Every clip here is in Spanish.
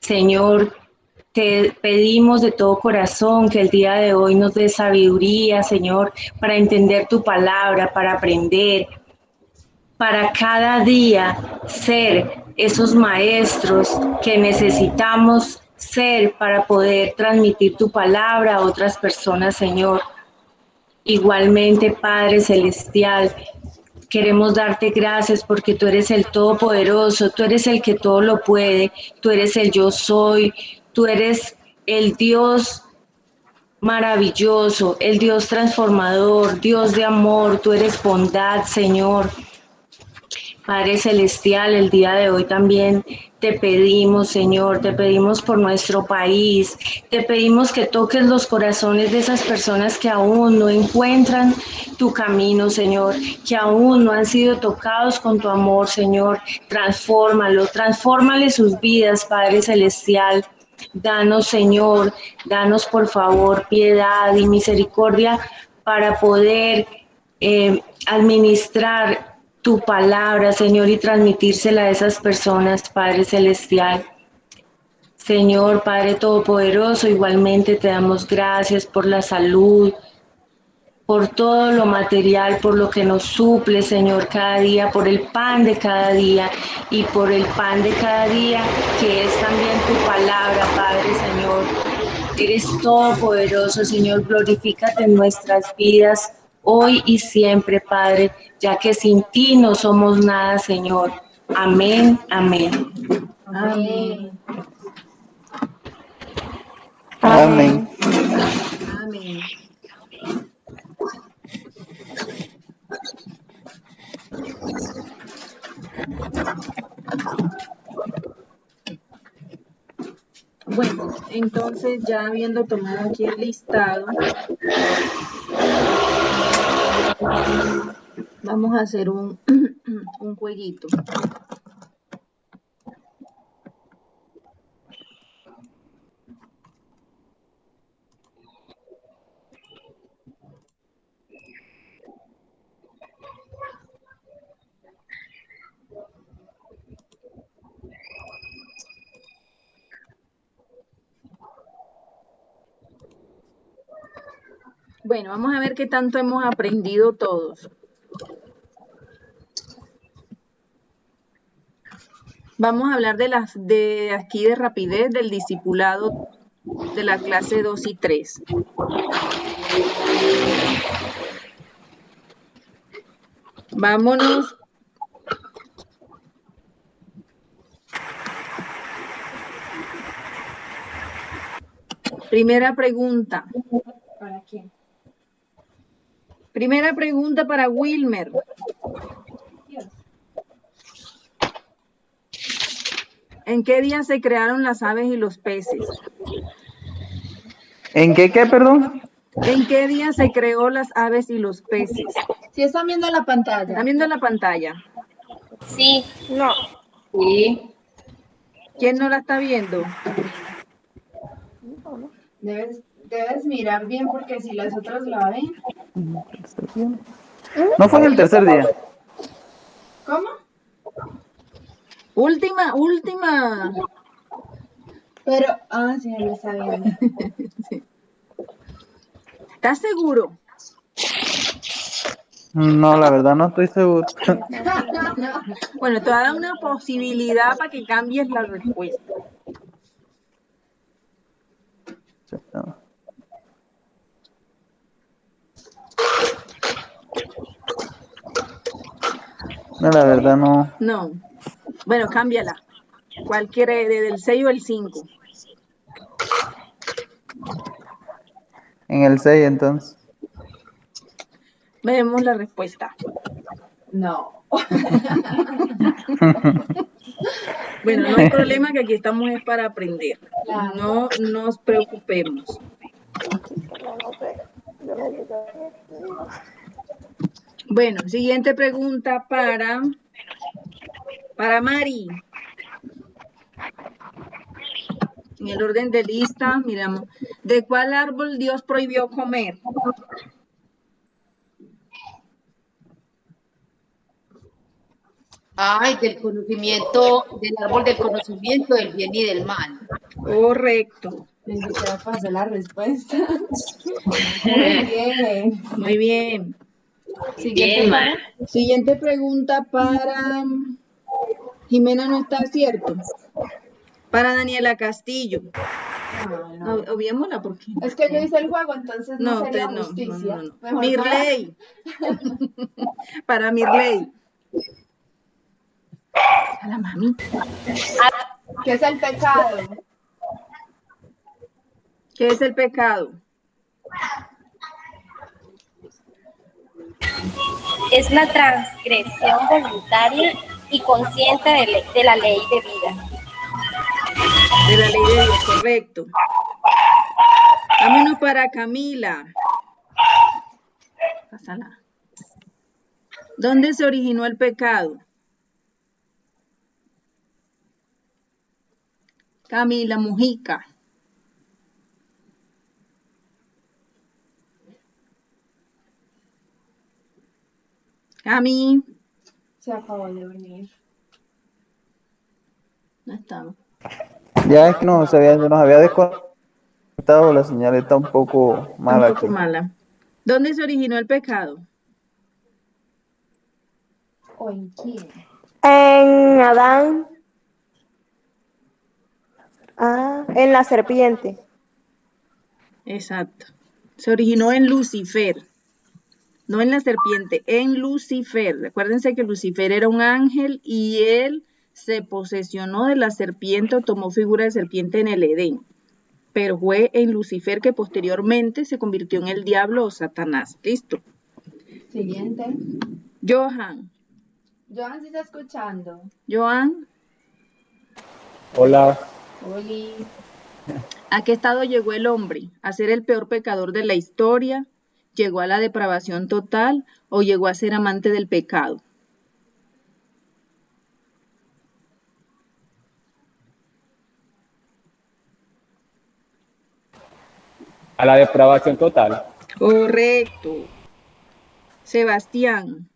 Señor, te pedimos de todo corazón que el día de hoy nos dé sabiduría, Señor, para entender tu palabra, para aprender, para cada día ser esos maestros que necesitamos ser para poder transmitir tu palabra a otras personas, Señor. Igualmente, Padre Celestial, queremos darte gracias porque tú eres el Todopoderoso, tú eres el que todo lo puede, tú eres el yo soy, tú eres el Dios maravilloso, el Dios transformador, Dios de amor, tú eres bondad, Señor. Padre Celestial, el día de hoy también te pedimos, Señor, te pedimos por nuestro país, te pedimos que toques los corazones de esas personas que aún no encuentran tu camino, Señor, que aún no han sido tocados con tu amor, Señor. Transfórmalo, transfórmale sus vidas, Padre Celestial. Danos, Señor, danos por favor piedad y misericordia para poder administrar tu palabra, Señor, y transmitírsela a esas personas, Padre Celestial. Señor, Padre Todopoderoso, igualmente te damos gracias por la salud, por todo lo material, por lo que nos suple, Señor, cada día, por el pan de cada día y por el pan de cada día, que es también tu palabra, Padre, Señor. Eres todopoderoso, Señor, glorifícate en nuestras vidas hoy y siempre, Padre, ya que sin ti no somos nada, Señor. Amén, amén. Amén. Amén. Amén. Bueno, entonces ya habiendo tomado aquí el listado, vamos a hacer un jueguito. Bueno, vamos a ver qué tanto hemos aprendido todos. Vamos a hablar de aquí de rapidez del discipulado de la clase 2 y 3. Vámonos. Primera pregunta. ¿Para quién? Primera pregunta para Wilmer. ¿En qué día se crearon las aves y los peces? ¿En qué, perdón? ¿En qué día se creó las aves y los peces? ¿Sí están viendo la pantalla? ¿Están viendo la pantalla? Sí. No. Sí. ¿Quién no la está viendo? Debes mirar bien porque si las otras la ven. No fue en el tercer día. ¿Cómo? Última. Pero, sí, lo está viendo. Sí. ¿Estás seguro? No, la verdad no estoy seguro. Bueno, te va a dar una posibilidad para que cambies la respuesta. No, la verdad no. No. Bueno, cámbiala. ¿Cuál quiere? ¿Del 6 o el 5? En el 6 entonces. Vemos la respuesta. No. Bueno, no hay problema que aquí estamos es para aprender. Claro. No nos preocupemos. Bueno, siguiente pregunta para Mari. En el orden de lista, miramos. ¿De cuál árbol Dios prohibió comer? Ay, del conocimiento, del árbol del conocimiento del bien y del mal. Correcto. Ni siquiera pasó la respuesta. Muy bien. Muy bien. Siguiente Bien, para. Siguiente pregunta para Jimena, no está cierto. Para Daniela Castillo. No. Obviémosla porque. Es que yo hice el juego, entonces no sería no, justicia. no. Mejor Mirley. Para Mirley. A la mami. ¿Qué es el pecado? ¿Qué es el pecado? Es la transgresión voluntaria y consciente de la ley de vida. De la ley de Dios, correcto. Vámonos para Camila. Pásala. ¿Dónde se originó el pecado? Camila Mujica. Cami. Se acabó de unir. No estamos. Ya es que nos había desconectado, la señal está un poco mala Tampoco aquí. mala. ¿Dónde se originó el pecado? ¿O en quién? En Adán. En la serpiente. Exacto. Se originó en Lucifer. No en la serpiente, en Lucifer. Recuérdense que Lucifer era un ángel y él se posesionó de la serpiente o tomó figura de serpiente en el Edén. Pero fue en Lucifer que posteriormente se convirtió en el diablo o Satanás. ¿Listo? Siguiente. Johan. Joan, ¿sí está escuchando? Johan, Hola, Oli. ¿a qué estado llegó el hombre? ¿A ser el peor pecador de la historia? ¿Llegó a la depravación total o llegó a ser amante del pecado? a la depravación total. Correcto. Sebastián.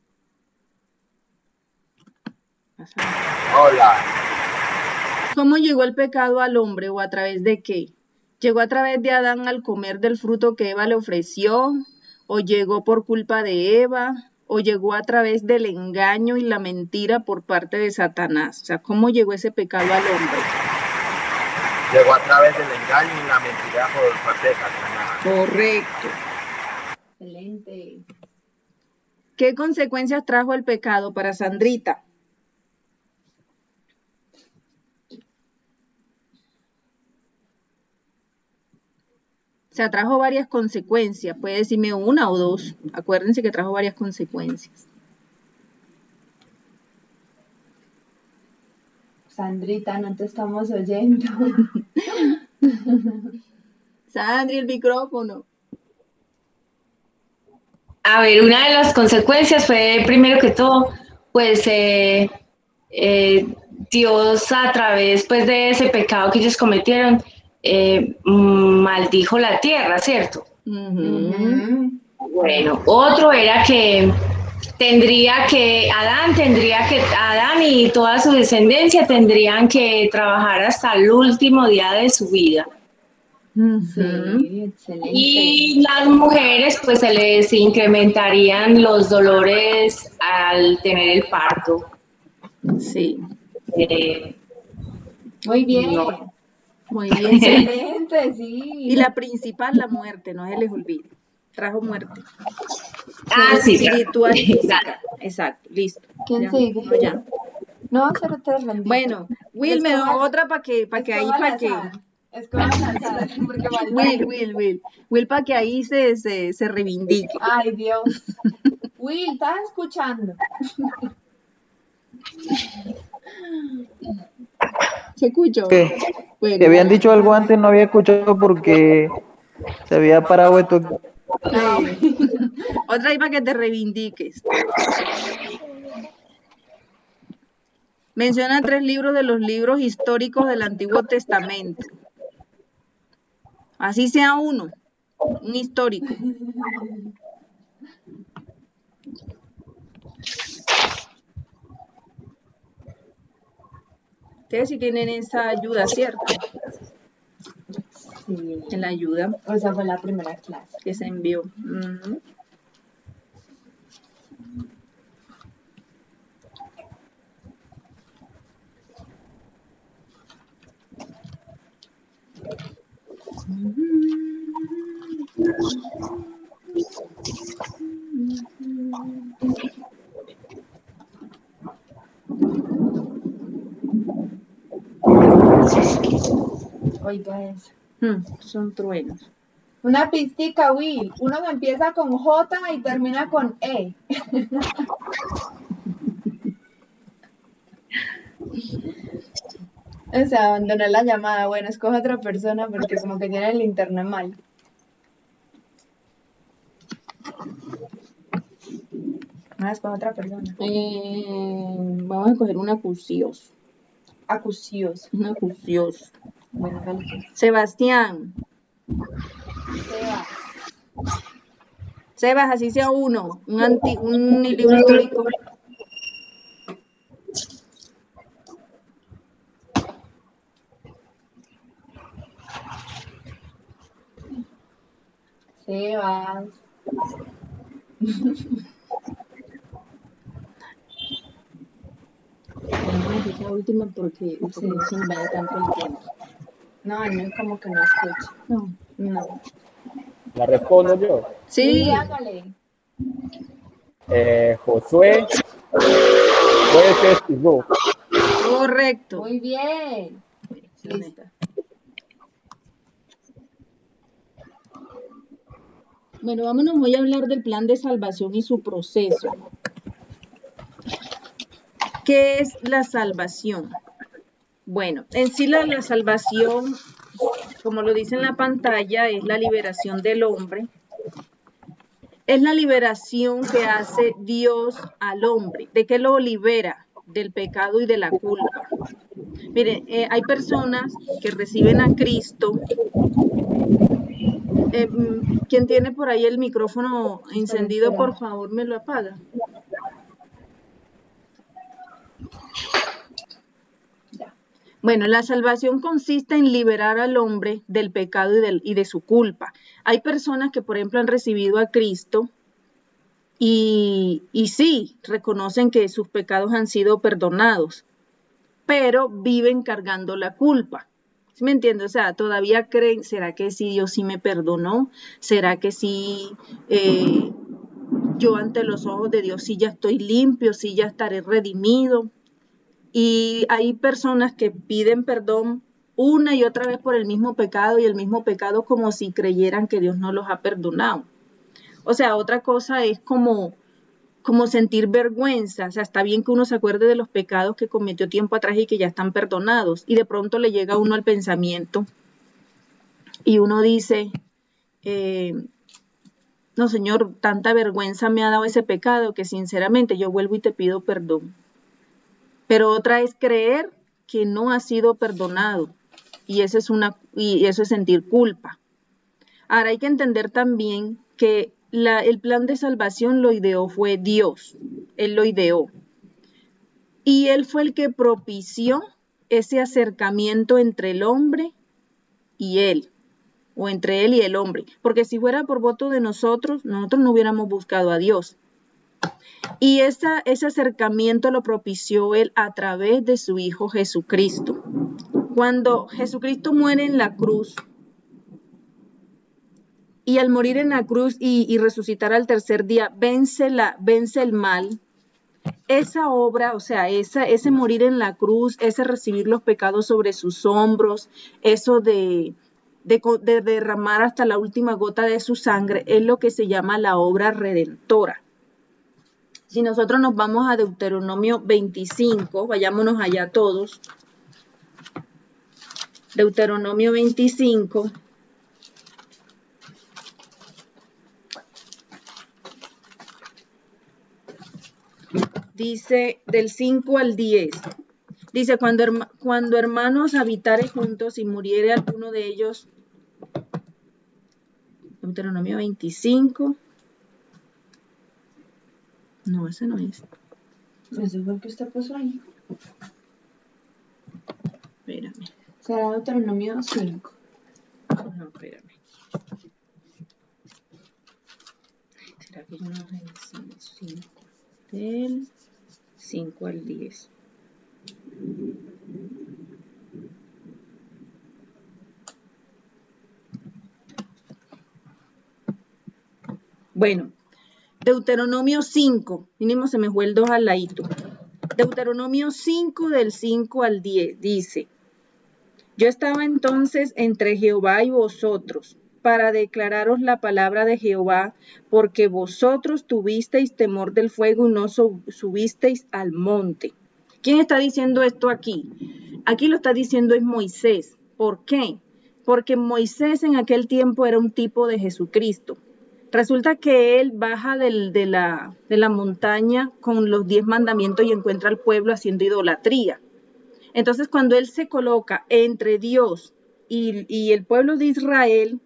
Hola. ¿Cómo llegó el pecado al hombre o a través de qué? ¿Llegó a través de Adán al comer del fruto que Eva le ofreció? ¿O llegó por culpa de Eva? ¿O llegó a través del engaño y la mentira por parte de Satanás? O sea, ¿cómo llegó ese pecado al hombre? Llegó a través del engaño y la mentira por parte de Satanás. Correcto. Excelente. ¿Qué consecuencias trajo el pecado para Sandrita? O sea, trajo varias consecuencias. Puede decirme una o dos. Acuérdense que trajo varias consecuencias. Sandrita, no te estamos oyendo. Sandri, el micrófono. A ver, una de las consecuencias fue, primero que todo, pues Dios a través pues de ese pecado que ellos cometieron, maldijo la tierra, ¿cierto? Bueno, otro era que Adán y toda su descendencia tendrían que trabajar hasta el último día de su vida. Sí, excelente. Y las mujeres, pues se les incrementarían los dolores al tener el parto. Sí. Muy bien. No. Muy bien. Excelente, sí. Y la principal, la muerte, no se les olvide. Trajo muerte. Sí, Espiritual y física. Exacto, listo. ¿Quién Ya, sigue? no, ya. No, pero te rendí. Bueno, Wilmer, otra para que ahí para que. Escoge al azar, porque falta. Will para que ahí se reivindique. Ay, Dios. Will, ¿estás escuchando? ¿Se escuchó? ¿Qué? Bueno, Que habían dicho algo antes, no había escuchado porque se había parado esto. otra ahí para que te reivindiques. Menciona 3 libros de los libros históricos del Antiguo Testamento. Así sea uno, un histórico. Ustedes sí tienen esa ayuda, ¿cierto? Sí. En la ayuda Esa fue la primera clase. que se envió. Ujú. Oiga eso. Son truenos. Una pistica, Will. Uno que empieza con J y termina con E. O sea, abandoné la llamada. Bueno, escoge otra persona porque como que tiene el internet mal. Escoge otra persona. Vamos a coger un acucioso. Acucioso. Un acucioso. Bueno, dale pues. Sebastián. Seba. Sebas, así sea uno. Un libro histórico. Sebas. Vamos a esa última porque no se nos vaya tanto el tiempo. No, no, como que no escucha. No. No. La respondo yo. Sí. Hágale. Josué, jueces y Ruth. Correcto. Muy bien. Listo. Bueno, vámonos, voy a hablar del plan de salvación y su proceso. ¿Qué es la salvación? Bueno, en sí la salvación, como lo dice en la pantalla, es la liberación del hombre. Es la liberación que hace Dios al hombre. ¿De qué lo libera? Del pecado y de la culpa. Miren, hay personas que reciben a Cristo. ¿Quién tiene por ahí el micrófono encendido, por favor, me lo apaga? Bueno, la salvación consiste en liberar al hombre del pecado y de su culpa. Hay personas que, por ejemplo, han recibido a Cristo y sí, reconocen que sus pecados han sido perdonados, pero viven cargando la culpa. ¿Sí me entiendes? O sea, todavía creen, ¿será que sí Dios sí me perdonó? ¿Será que sí yo ante los ojos de Dios sí ya estoy limpio, sí ya estaré redimido? Y hay personas que piden perdón una y otra vez por el mismo pecado y el mismo pecado como si creyeran que Dios no los ha perdonado. O sea, otra cosa es como sentir vergüenza. O sea, está bien que uno se acuerde de los pecados que cometió tiempo atrás y que ya están perdonados. Y de pronto le llega a uno al pensamiento y uno dice, no, Señor, tanta vergüenza me ha dado ese pecado que sinceramente yo vuelvo y te pido perdón. Pero otra es creer que no ha sido perdonado y eso es sentir culpa. Ahora hay que entender también que el plan de salvación lo ideó fue Dios. Él lo ideó. Y Él fue el que propició ese acercamiento entre el hombre y Él, o entre Él y el hombre. Porque si fuera por voto de nosotros no hubiéramos buscado a Dios. Y ese acercamiento lo propició Él a través de su Hijo Jesucristo. Cuando Jesucristo muere en la cruz, y al morir en la cruz y resucitar al tercer día, vence el mal, esa obra, o sea, ese morir en la cruz, ese recibir los pecados sobre sus hombros, eso de derramar hasta la última gota de su sangre, es lo que se llama la obra redentora. Si nosotros nos vamos a Deuteronomio 25, vayámonos allá todos. Deuteronomio 25. Dice del 5 al 10. Dice, cuando hermanos habitare juntos y muriere alguno de ellos. Deuteronomio 25. No, ese no es. Eso fue el que usted puso ahí. Espérame. Será Deuteronomio 5. No, espérame. ¿Será que yo no revisé el 5? Del 5 al 10. Bueno, Deuteronomio 5. Mínimo se me fue el 2 al ladito. Deuteronomio 5 del 5 al 10 dice: Yo estaba entonces entre Jehová y vosotros, para declararos la palabra de Jehová, porque vosotros tuvisteis temor del fuego y no subisteis al monte. ¿Quién está diciendo esto aquí? Aquí lo está diciendo es Moisés. ¿Por qué? Porque Moisés en aquel tiempo era un tipo de Jesucristo. Resulta que él baja de la montaña con los 10 mandamientos y encuentra al pueblo haciendo idolatría. Entonces, cuando él se coloca entre Dios y el pueblo de Israel,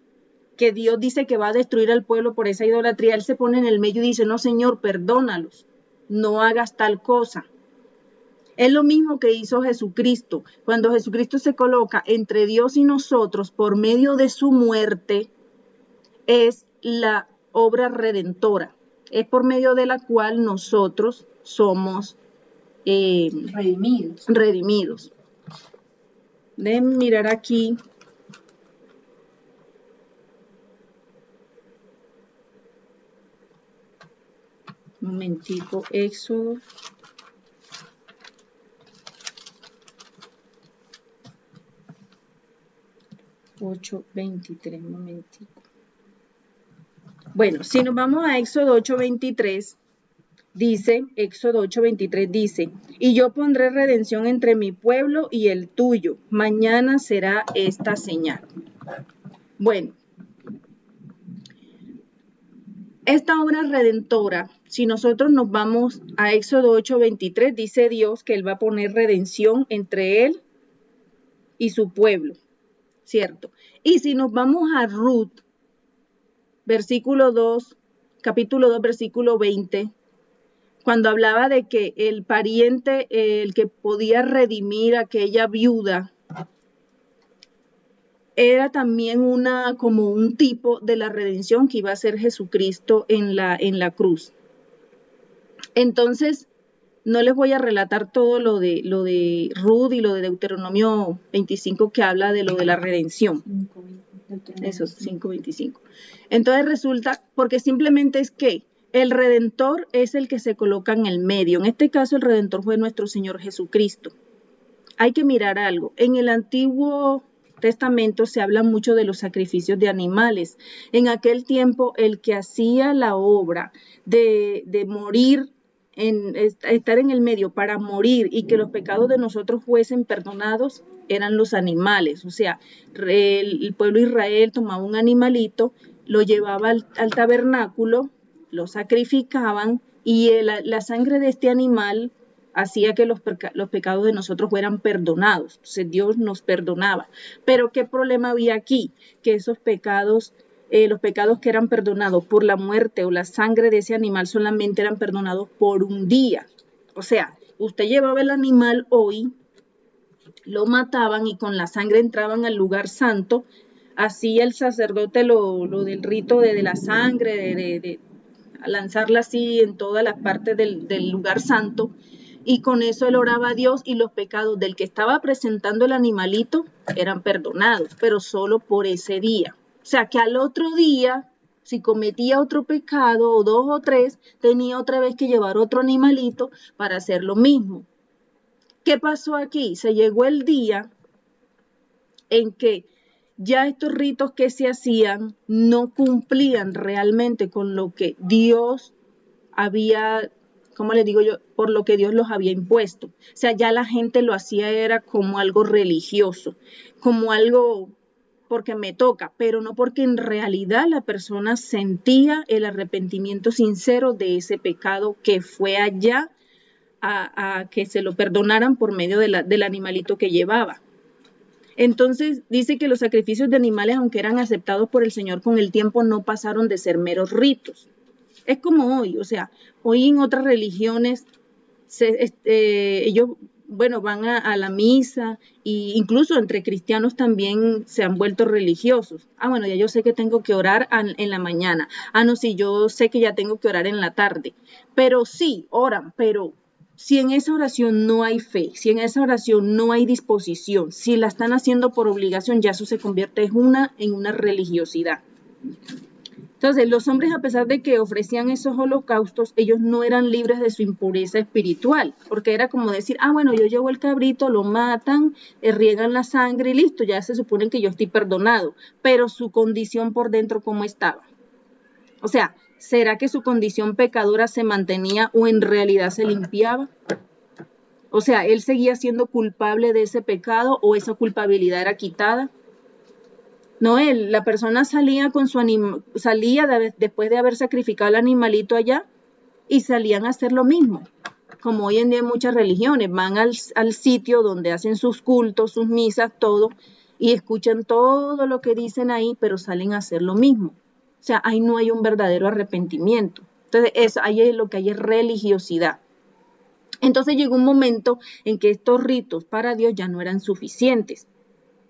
que Dios dice que va a destruir al pueblo por esa idolatría, él se pone en el medio y dice: no, Señor, perdónalos, no hagas tal cosa. Es lo mismo que hizo Jesucristo. Cuando Jesucristo se coloca entre Dios y nosotros por medio de su muerte, es la obra redentora. Es por medio de la cual nosotros somos redimidos. Déjenme mirar aquí. Un momentico, Éxodo. ...8:23, un momentico. Bueno, si nos vamos a Éxodo 8:23, dice, Éxodo 8:23 dice: y yo pondré redención entre mi pueblo y el tuyo, mañana será esta señal. Bueno, esta obra redentora, si nosotros nos vamos a Éxodo 8:23, dice Dios que Él va a poner redención entre Él y su pueblo, ¿cierto? Y si nos vamos a Ruth, capítulo 2, versículo 20, cuando hablaba de que el pariente, el que podía redimir a aquella viuda, era también como un tipo de la redención que iba a ser Jesucristo en la cruz. Entonces, no les voy a relatar todo lo de Ruth y lo de Deuteronomio 25 que habla de lo de la redención. Eso, 5:25. Entonces resulta, porque simplemente es que el Redentor es el que se coloca en el medio. En este caso, el Redentor fue nuestro Señor Jesucristo. Hay que mirar algo. En el Antiguo Testamento se habla mucho de los sacrificios de animales. En aquel tiempo, el que hacía la obra de morir, estar en el medio para morir y que los pecados de nosotros fuesen perdonados, eran los animales. O sea, el pueblo de Israel tomaba un animalito, lo llevaba al tabernáculo, lo sacrificaban y la sangre de este animal hacía que los pecados de nosotros fueran perdonados. Entonces Dios nos perdonaba. Pero ¿qué problema había aquí? Que esos pecados, los pecados que eran perdonados por la muerte o la sangre de ese animal solamente eran perdonados por un día. O sea, usted llevaba el animal hoy, lo mataban y con la sangre entraban al lugar santo. Hacía el sacerdote lo del rito de la sangre, de lanzarla así en todas las partes del lugar santo. Y con eso él oraba a Dios y los pecados del que estaba presentando el animalito eran perdonados, pero solo por ese día. O sea que al otro día, si cometía otro pecado o 2 o 3, tenía otra vez que llevar otro animalito para hacer lo mismo. ¿Qué pasó aquí? Se llegó el día en que ya estos ritos que se hacían no cumplían realmente con lo que Dios había, ¿cómo les digo yo? Por lo que Dios los había impuesto. O sea, ya la gente lo hacía era como algo religioso, como algo porque me toca, pero no porque en realidad la persona sentía el arrepentimiento sincero de ese pecado que fue allá a que se lo perdonaran por medio del animalito que llevaba. Entonces dice que los sacrificios de animales, aunque eran aceptados por el Señor con el tiempo, no pasaron de ser meros ritos. Es como hoy, o sea, hoy en otras religiones ellos bueno, van a la misa, e incluso entre cristianos también se han vuelto religiosos. Ah, bueno, ya yo sé que tengo que orar en la mañana. Ah, no, sí, yo sé que ya tengo que orar en la tarde. Pero sí, oran, pero si en esa oración no hay fe, si en esa oración no hay disposición, si la están haciendo por obligación, ya eso se convierte en una religiosidad. Entonces, los hombres, a pesar de que ofrecían esos holocaustos, ellos no eran libres de su impureza espiritual, porque era como decir, ah, bueno, yo llevo el cabrito, lo matan, riegan la sangre y listo, ya se supone que yo estoy perdonado, pero su condición por dentro, ¿cómo estaba? O sea, ¿será que su condición pecadora se mantenía o en realidad se limpiaba? O sea, ¿él seguía siendo culpable de ese pecado o esa culpabilidad era quitada? No, la persona salía con después de haber sacrificado al animalito allá y salían a hacer lo mismo. Como hoy en día en muchas religiones, van al sitio donde hacen sus cultos, sus misas, todo, y escuchan todo lo que dicen ahí, pero salen a hacer lo mismo. O sea, ahí no hay un verdadero arrepentimiento. Entonces, ahí es lo que hay es religiosidad. Entonces llegó un momento en que estos ritos para Dios ya no eran suficientes.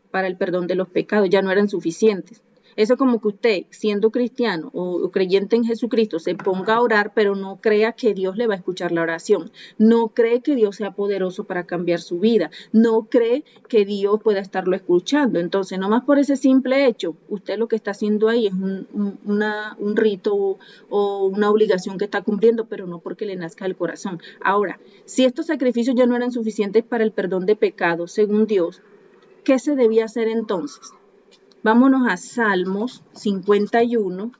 Para el perdón de los pecados, ya no eran suficientes. Eso como que usted, siendo cristiano o creyente en Jesucristo, se ponga a orar, pero no crea que Dios le va a escuchar la oración. No cree que Dios sea poderoso para cambiar su vida. No cree que Dios pueda estarlo escuchando. Entonces, nomás por ese simple hecho, usted lo que está haciendo ahí es un rito o una obligación que está cumpliendo, pero no porque le nazca el corazón. Ahora, si estos sacrificios ya no eran suficientes para el perdón de pecados, según Dios, ¿qué se debía hacer entonces? Vámonos a Salmos 51.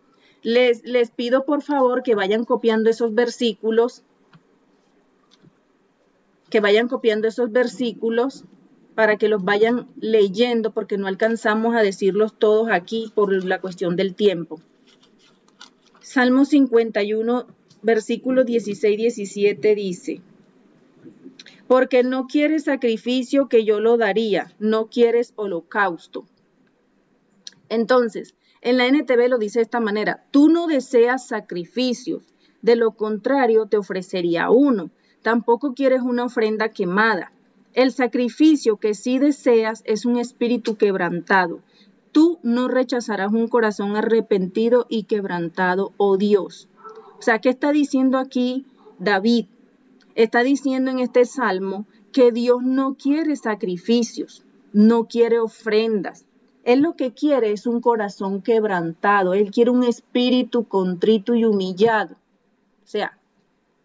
Les pido por favor que vayan copiando esos versículos, para que los vayan leyendo, porque no alcanzamos a decirlos todos aquí por la cuestión del tiempo. Salmos 51, versículos 16-17 dice: porque no quieres sacrificio que yo lo daría, no quieres holocausto. Entonces, en la NTV lo dice de esta manera: tú no deseas sacrificios, de lo contrario te ofrecería uno. Tampoco quieres una ofrenda quemada. El sacrificio que sí deseas es un espíritu quebrantado. Tú no rechazarás un corazón arrepentido y quebrantado, oh Dios. O sea, ¿qué está diciendo aquí David? Está diciendo en este salmo que Dios no quiere sacrificios, no quiere ofrendas. Él lo que quiere es un corazón quebrantado. Él quiere un espíritu contrito y humillado. O sea,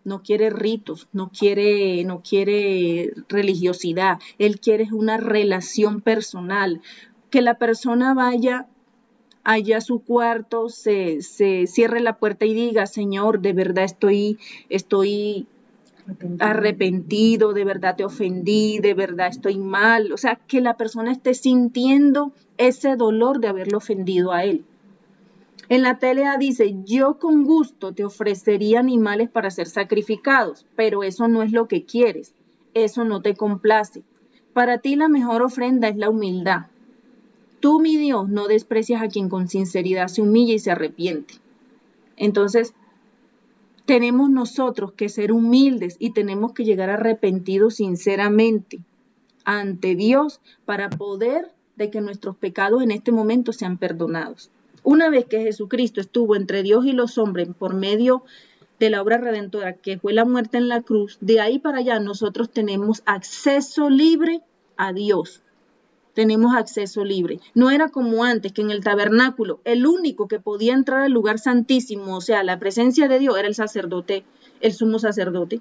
no quiere ritos, no quiere religiosidad. Él quiere una relación personal. Que la persona vaya allá a su cuarto, se cierre la puerta y diga: Señor, de verdad estoy arrepentido, de verdad te ofendí, de verdad estoy mal. O sea, que la persona esté sintiendo ese dolor de haberlo ofendido a él. En la TLA dice: yo con gusto te ofrecería animales para ser sacrificados, pero eso no es lo que quieres, eso no te complace. Para ti la mejor ofrenda es la humildad. Tú, mi Dios, no desprecias a quien con sinceridad se humilla y se arrepiente. Entonces, tenemos nosotros que ser humildes y tenemos que llegar arrepentidos sinceramente ante Dios para poder de que nuestros pecados en este momento sean perdonados. Una vez que Jesucristo estuvo entre Dios y los hombres por medio de la obra redentora que fue la muerte en la cruz, de ahí para allá nosotros tenemos acceso libre a Dios. Tenemos acceso libre. No era como antes, que en el tabernáculo el único que podía entrar al lugar santísimo, o sea, la presencia de Dios, era el sacerdote, el sumo sacerdote.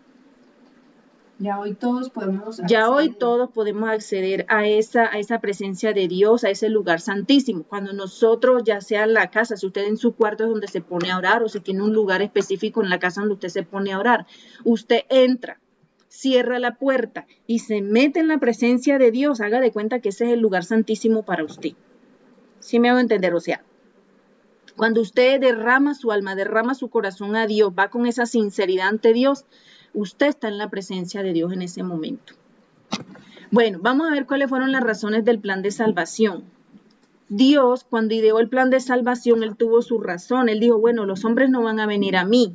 Ya hoy todos podemos acceder a esa presencia de Dios, a ese lugar santísimo. Cuando nosotros, ya sea en la casa, si usted en su cuarto es donde se pone a orar, o si tiene un lugar específico en la casa donde usted se pone a orar, usted entra, cierra la puerta y se mete en la presencia de Dios. Haga de cuenta que ese es el lugar santísimo para usted. ¿Sí me hago entender? O sea, cuando usted derrama su alma, derrama su corazón a Dios, va con esa sinceridad ante Dios, usted está en la presencia de Dios en ese momento. Bueno, vamos a ver cuáles fueron las razones del plan de salvación. Dios, cuando ideó el plan de salvación, Él tuvo su razón. Él dijo: bueno, los hombres no van a venir a mí.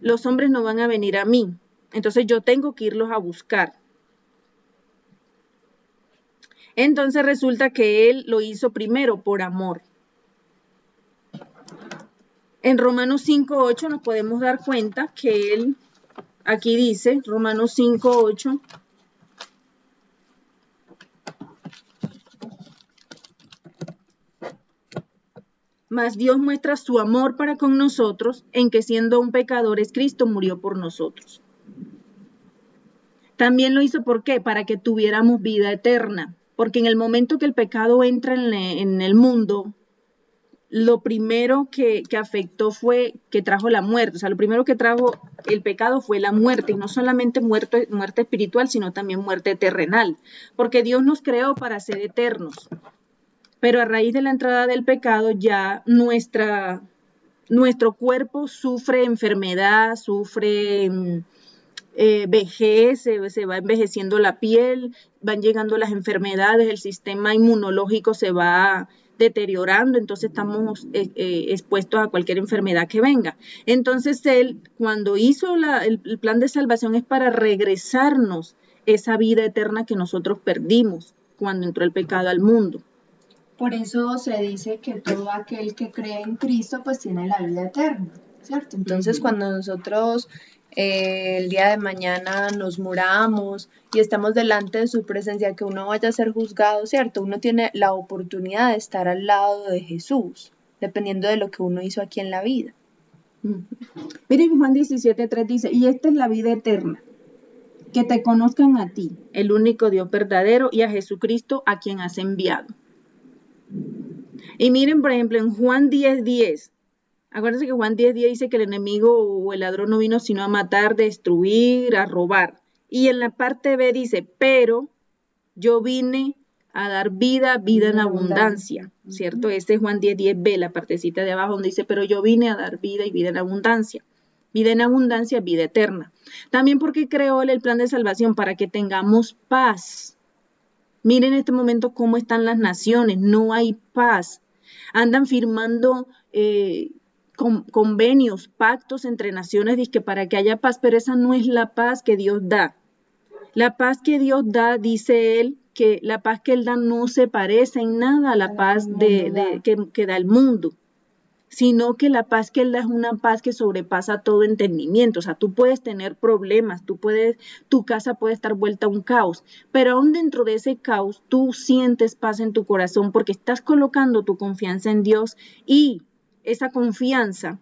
Los hombres no van a venir a mí. Entonces yo tengo que irlos a buscar. Entonces resulta que Él lo hizo primero por amor. En Romanos 5:8 nos podemos dar cuenta que Él, aquí dice, Romanos 5:8, mas Dios muestra su amor para con nosotros en que siendo aún pecadores, Cristo murió por nosotros. También lo hizo, ¿por qué? Para que tuviéramos vida eterna. Porque en el momento que el pecado entra en el mundo, lo primero que afectó fue que trajo la muerte. O sea, lo primero que trajo el pecado fue la muerte. Y no solamente muerte espiritual, sino también muerte terrenal. Porque Dios nos creó para ser eternos. Pero a raíz de la entrada del pecado ya nuestro cuerpo sufre enfermedad, sufre vejez, se va envejeciendo la piel, van llegando las enfermedades, el sistema inmunológico se va deteriorando, entonces estamos expuestos a cualquier enfermedad que venga. Entonces Él, cuando hizo el plan de salvación, es para regresarnos esa vida eterna que nosotros perdimos cuando entró el pecado al mundo. Por eso se dice que todo aquel que cree en Cristo pues tiene la vida eterna, ¿cierto? Entonces cuando nosotros el día de mañana nos muramos y estamos delante de su presencia, que uno vaya a ser juzgado, ¿cierto? Uno tiene la oportunidad de estar al lado de Jesús, dependiendo de lo que uno hizo aquí en la vida. Miren, Juan 17:3 dice, y esta es la vida eterna, que te conozcan a ti, el único Dios verdadero, y a Jesucristo a quien has enviado. Y miren, por ejemplo, en Juan 10:10, acuérdense que Juan 10:10 dice que el enemigo o el ladrón no vino sino a matar, destruir, a robar. Y en la parte B dice, pero yo vine a dar vida en abundancia, ¿cierto? Este es Juan 10:10b, la partecita de abajo donde dice, pero yo vine a dar vida y vida en abundancia. Vida en abundancia, vida eterna. También porque creó el plan de salvación para que tengamos paz. Miren en este momento cómo están las naciones, no hay paz. Andan firmando convenios, pactos entre naciones dizque para que haya paz, pero esa no es la paz que Dios da. La paz que Dios da, dice Él, que la paz que Él da no se parece en nada a la paz que da el mundo, sino que la paz que Él da es una paz que sobrepasa todo entendimiento. O sea, tú puedes tener problemas, tu casa puede estar vuelta a un caos, pero aún dentro de ese caos tú sientes paz en tu corazón porque estás colocando tu confianza en Dios y esa confianza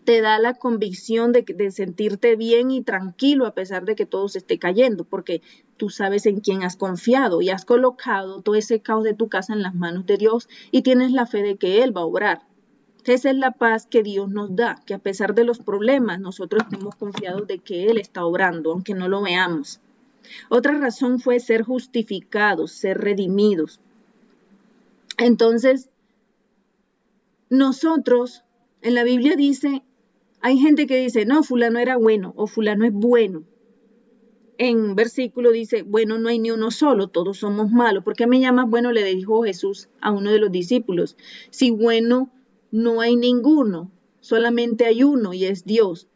te da la convicción de sentirte bien y tranquilo a pesar de que todo se esté cayendo, porque tú sabes en quién has confiado y has colocado todo ese caos de tu casa en las manos de Dios y tienes la fe de que Él va a obrar. Esa es la paz que Dios nos da, que a pesar de los problemas nosotros estemos confiados de que Él está obrando, aunque no lo veamos. Otra razón fue ser justificados, ser redimidos. Entonces, nosotros, en la Biblia dice, hay gente que dice, no, fulano era bueno o fulano es bueno. En versículo dice, bueno, no hay ni uno solo, todos somos malos. ¿Por qué me llamas bueno? Le dijo Jesús a uno de los discípulos. Si bueno no hay ninguno, solamente hay uno y es Dios.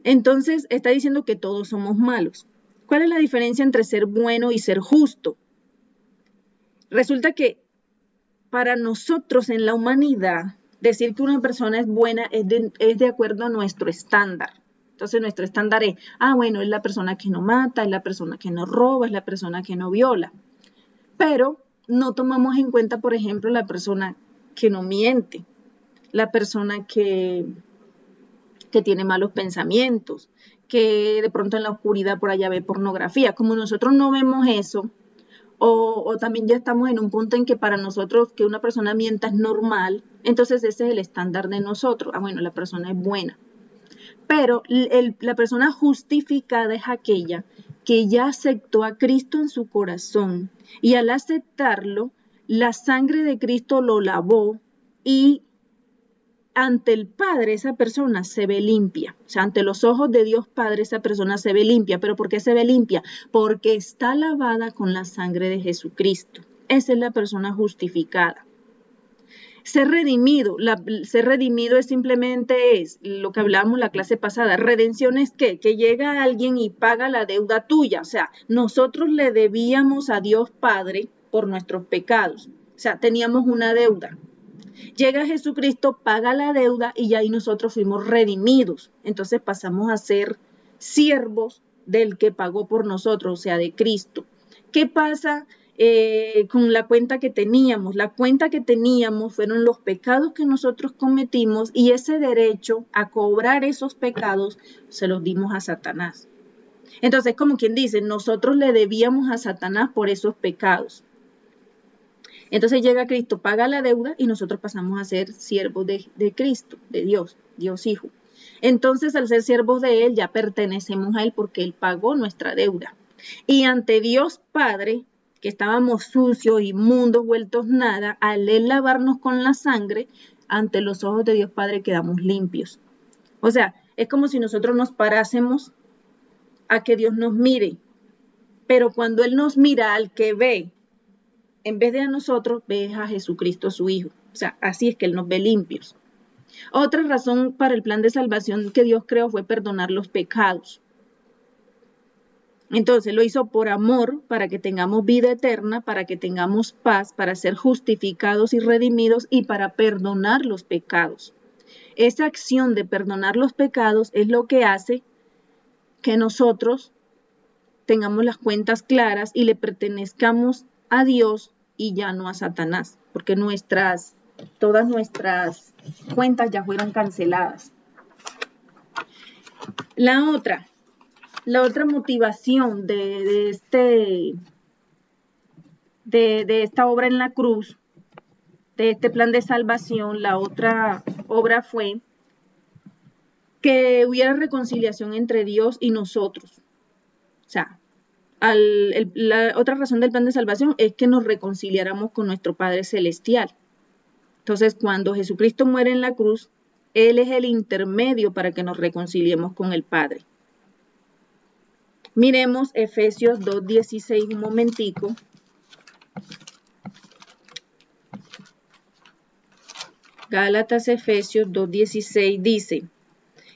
Entonces está diciendo que todos somos malos. ¿Cuál es la diferencia entre ser bueno y ser justo? Resulta que para nosotros en la humanidad, decir que una persona es buena es de acuerdo a nuestro estándar. Entonces nuestro estándar es, bueno, es la persona que no mata, es la persona que no roba, es la persona que no viola. Pero no tomamos en cuenta, por ejemplo, la persona que no miente, la persona que tiene malos pensamientos, que de pronto en la oscuridad por allá ve pornografía. Como nosotros no vemos eso, o también ya estamos en un punto en que para nosotros que una persona mienta es normal, entonces ese es el estándar de nosotros. Bueno, la persona es buena. Pero la persona justificada es aquella que ya aceptó a Cristo en su corazón y al aceptarlo, la sangre de Cristo lo lavó y ante el Padre esa persona se ve limpia. O sea, ante los ojos de Dios Padre esa persona se ve limpia. ¿Pero por qué se ve limpia? Porque está lavada con la sangre de Jesucristo. Esa es la persona justificada. Ser redimido es simplemente lo que hablábamos la clase pasada. Redención es ¿qué? Que llega alguien y paga la deuda tuya. O sea, nosotros le debíamos a Dios Padre por nuestros pecados. O sea, teníamos una deuda. Llega Jesucristo, paga la deuda y ahí nosotros fuimos redimidos. Entonces pasamos a ser siervos del que pagó por nosotros, o sea, de Cristo. ¿Qué pasa con la cuenta que teníamos? La cuenta que teníamos fueron los pecados que nosotros cometimos y ese derecho a cobrar esos pecados se los dimos a Satanás. Entonces, como quien dice, nosotros le debíamos a Satanás por esos pecados. Entonces llega Cristo, paga la deuda y nosotros pasamos a ser siervos de Cristo, de Dios, Dios Hijo. Entonces, al ser siervos de Él, ya pertenecemos a Él porque Él pagó nuestra deuda. Y ante Dios Padre, que estábamos sucios, inmundos, vueltos nada, al Él lavarnos con la sangre, ante los ojos de Dios Padre quedamos limpios. O sea, es como si nosotros nos parásemos a que Dios nos mire. Pero cuando Él nos mira, al que ve, en vez de a nosotros, ve a Jesucristo su Hijo. O sea, así es que Él nos ve limpios. Otra razón para el plan de salvación que Dios creó fue perdonar los pecados. Entonces lo hizo por amor, para que tengamos vida eterna, para que tengamos paz, para ser justificados y redimidos y para perdonar los pecados. Esa acción de perdonar los pecados es lo que hace que nosotros tengamos las cuentas claras y le pertenezcamos a Dios y ya no a Satanás, porque todas nuestras cuentas ya fueron canceladas. La otra motivación de esta obra en la cruz, de este plan de salvación, la otra obra fue que hubiera reconciliación entre Dios y nosotros. O sea, la otra razón del plan de salvación es que nos reconciliáramos con nuestro Padre Celestial. Entonces, cuando Jesucristo muere en la cruz, Él es el intermedio para que nos reconciliemos con el Padre. Miremos Efesios 2:16 un momentico. Gálatas, Efesios 2:16 dice: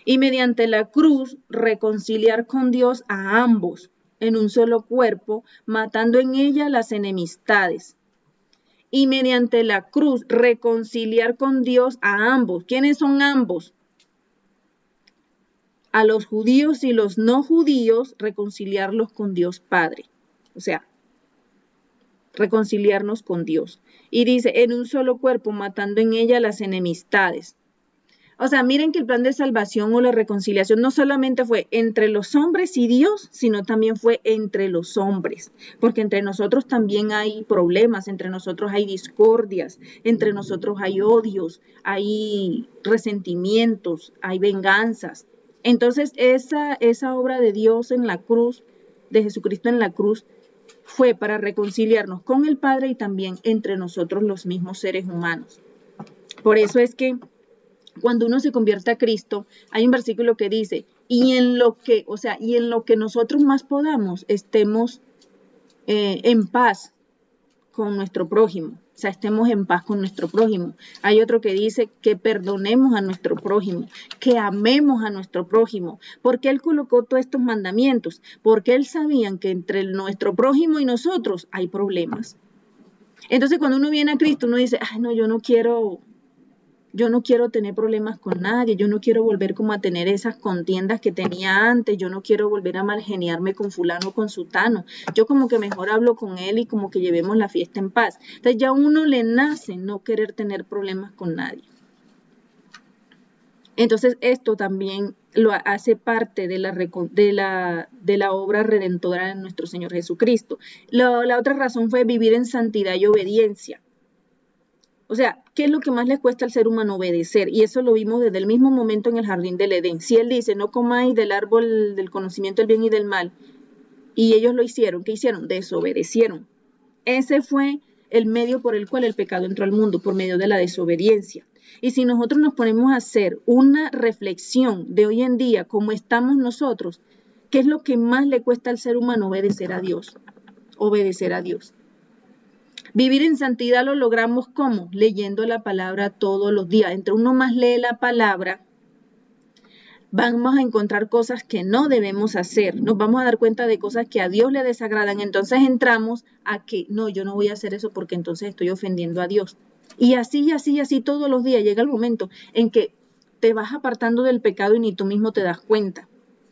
y mediante la cruz reconciliar con Dios a ambos en un solo cuerpo, matando en ella las enemistades. Y mediante la cruz reconciliar con Dios a ambos. ¿Quiénes son ambos? A los judíos y los no judíos, reconciliarlos con Dios Padre. O sea, reconciliarnos con Dios. Y dice, en un solo cuerpo, matando en ella las enemistades. O sea, miren que el plan de salvación o la reconciliación no solamente fue entre los hombres y Dios, sino también fue entre los hombres. Porque entre nosotros también hay problemas, entre nosotros hay discordias, entre nosotros hay odios, hay resentimientos, hay venganzas. Entonces, esa obra de Dios en la cruz, de Jesucristo en la cruz, fue para reconciliarnos con el Padre y también entre nosotros los mismos seres humanos. Por eso es que cuando uno se convierte a Cristo, hay un versículo que dice, y en lo que nosotros más podamos, estemos en paz con nuestro prójimo. O sea, estemos en paz con nuestro prójimo. Hay otro que dice que perdonemos a nuestro prójimo, que amemos a nuestro prójimo. ¿Por qué Él colocó todos estos mandamientos? Porque Él sabía que entre nuestro prójimo y nosotros hay problemas. Entonces, cuando uno viene a Cristo, uno dice, ay, no, yo no quiero tener problemas con nadie, yo no quiero volver como a tener esas contiendas que tenía antes, yo no quiero volver a malgeniarme con fulano o con sutano, yo como que mejor hablo con él y como que llevemos la fiesta en paz. Entonces ya a uno le nace no querer tener problemas con nadie. Entonces esto también lo hace parte de la obra redentora de nuestro Señor Jesucristo. La otra razón fue vivir en santidad y obediencia. O sea, ¿qué es lo que más le cuesta al ser humano? Obedecer. Y eso lo vimos desde el mismo momento en el jardín del Edén. Si Él dice, no comáis del árbol del conocimiento del bien y del mal, y ellos lo hicieron, ¿qué hicieron? Desobedecieron. Ese fue el medio por el cual el pecado entró al mundo, por medio de la desobediencia. Y si nosotros nos ponemos a hacer una reflexión de hoy en día, cómo estamos nosotros, ¿qué es lo que más le cuesta al ser humano? Obedecer a Dios. Obedecer a Dios. Vivir en santidad lo logramos ¿cómo? Leyendo la palabra todos los días. Entre uno más lee la palabra, vamos a encontrar cosas que no debemos hacer. Nos vamos a dar cuenta de cosas que a Dios le desagradan. Entonces entramos a que no, yo no voy a hacer eso porque entonces estoy ofendiendo a Dios. Y así todos los días llega el momento en que te vas apartando del pecado y ni tú mismo te das cuenta.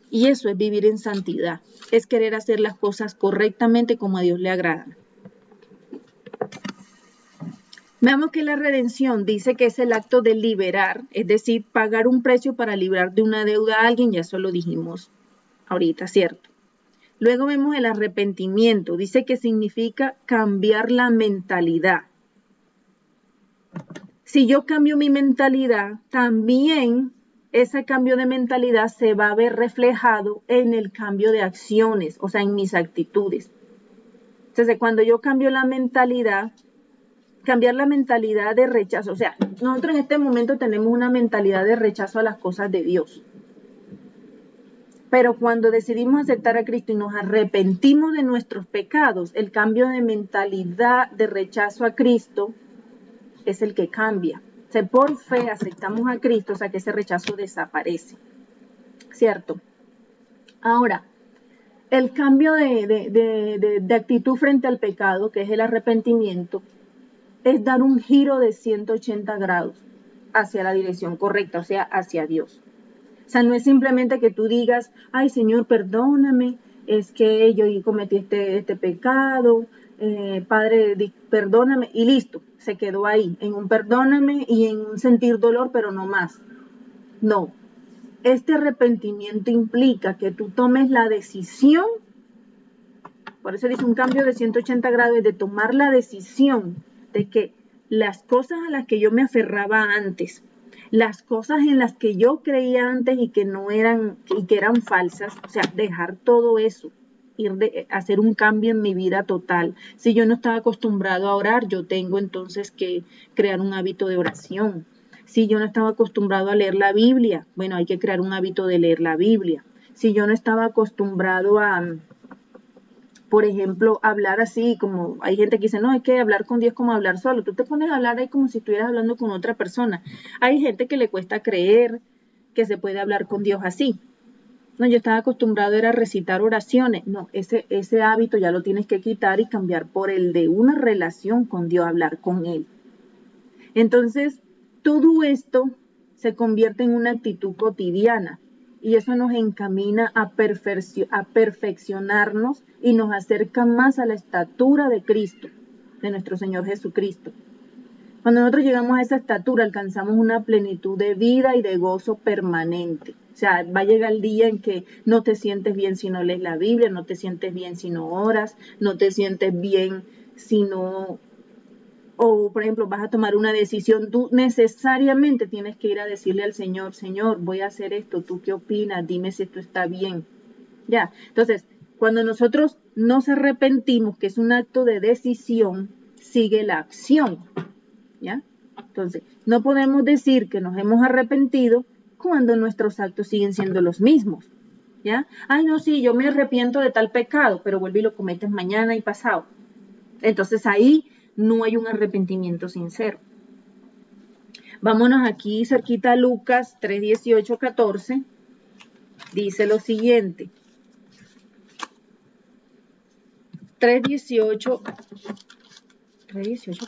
Y eso es vivir en santidad. Es querer hacer las cosas correctamente como a Dios le agrada. Veamos que la redención dice que es el acto de liberar, es decir, pagar un precio para librar de una deuda a alguien, ya eso lo dijimos ahorita, ¿cierto? Luego vemos el arrepentimiento, dice que significa cambiar la mentalidad. Si yo cambio mi mentalidad, también ese cambio de mentalidad se va a ver reflejado en el cambio de acciones, o sea, en mis actitudes. Entonces, cuando yo cambio la mentalidad, cambiar la mentalidad de rechazo. O sea, nosotros en este momento tenemos una mentalidad de rechazo a las cosas de Dios. Pero cuando decidimos aceptar a Cristo y nos arrepentimos de nuestros pecados, el cambio de mentalidad de rechazo a Cristo es el que cambia. O sea, por fe aceptamos a Cristo, o sea que ese rechazo desaparece. ¿Cierto? Ahora, el cambio de actitud frente al pecado, que es el arrepentimiento, es dar un giro de 180 grados hacia la dirección correcta, o sea, hacia Dios. O sea, no es simplemente que tú digas, ay Señor, perdóname, es que yo cometí este pecado, Padre, perdóname, y listo, se quedó ahí, en un perdóname y en un sentir dolor, pero no más. No, este arrepentimiento implica que tú tomes la decisión, por eso dice un cambio de 180 grados, de tomar la decisión de que las cosas a las que yo me aferraba antes, las cosas en las que yo creía antes y que no eran, y que eran falsas, o sea, dejar todo eso, hacer un cambio en mi vida total. Si yo no estaba acostumbrado a orar, yo tengo entonces que crear un hábito de oración. Si yo no estaba acostumbrado a leer la Biblia, bueno, hay que crear un hábito de leer la Biblia. Si yo no estaba acostumbrado a, por ejemplo, hablar así, como hay gente que dice, no, hay que hablar con Dios como hablar solo. Tú te pones a hablar ahí como si estuvieras hablando con otra persona. Hay gente que le cuesta creer que se puede hablar con Dios así. No, yo estaba acostumbrado era a recitar oraciones. No, ese hábito ya lo tienes que quitar y cambiar por el de una relación con Dios, hablar con Él. Entonces, todo esto se convierte en una actitud cotidiana. Y eso nos encamina a perfeccionarnos y nos acerca más a la estatura de Cristo, de nuestro Señor Jesucristo. Cuando nosotros llegamos a esa estatura, alcanzamos una plenitud de vida y de gozo permanente. O sea, va a llegar el día en que no te sientes bien si no lees la Biblia, no te sientes bien si no oras, no te sientes bien si no... O, por ejemplo, vas a tomar una decisión, tú necesariamente tienes que ir a decirle al Señor, Señor, voy a hacer esto, ¿tú qué opinas? Dime si esto está bien. Ya, entonces, cuando nosotros nos arrepentimos, que es un acto de decisión, sigue la acción, ¿ya? Entonces, no podemos decir que nos hemos arrepentido cuando nuestros actos siguen siendo los mismos, ¿ya? Ay, no, sí, yo me arrepiento de tal pecado, pero vuelve y lo cometes mañana y pasado. Entonces, ahí no hay un arrepentimiento sincero. Vámonos aquí cerquita a Lucas 3, 18, 14. Dice lo siguiente. 3, 18,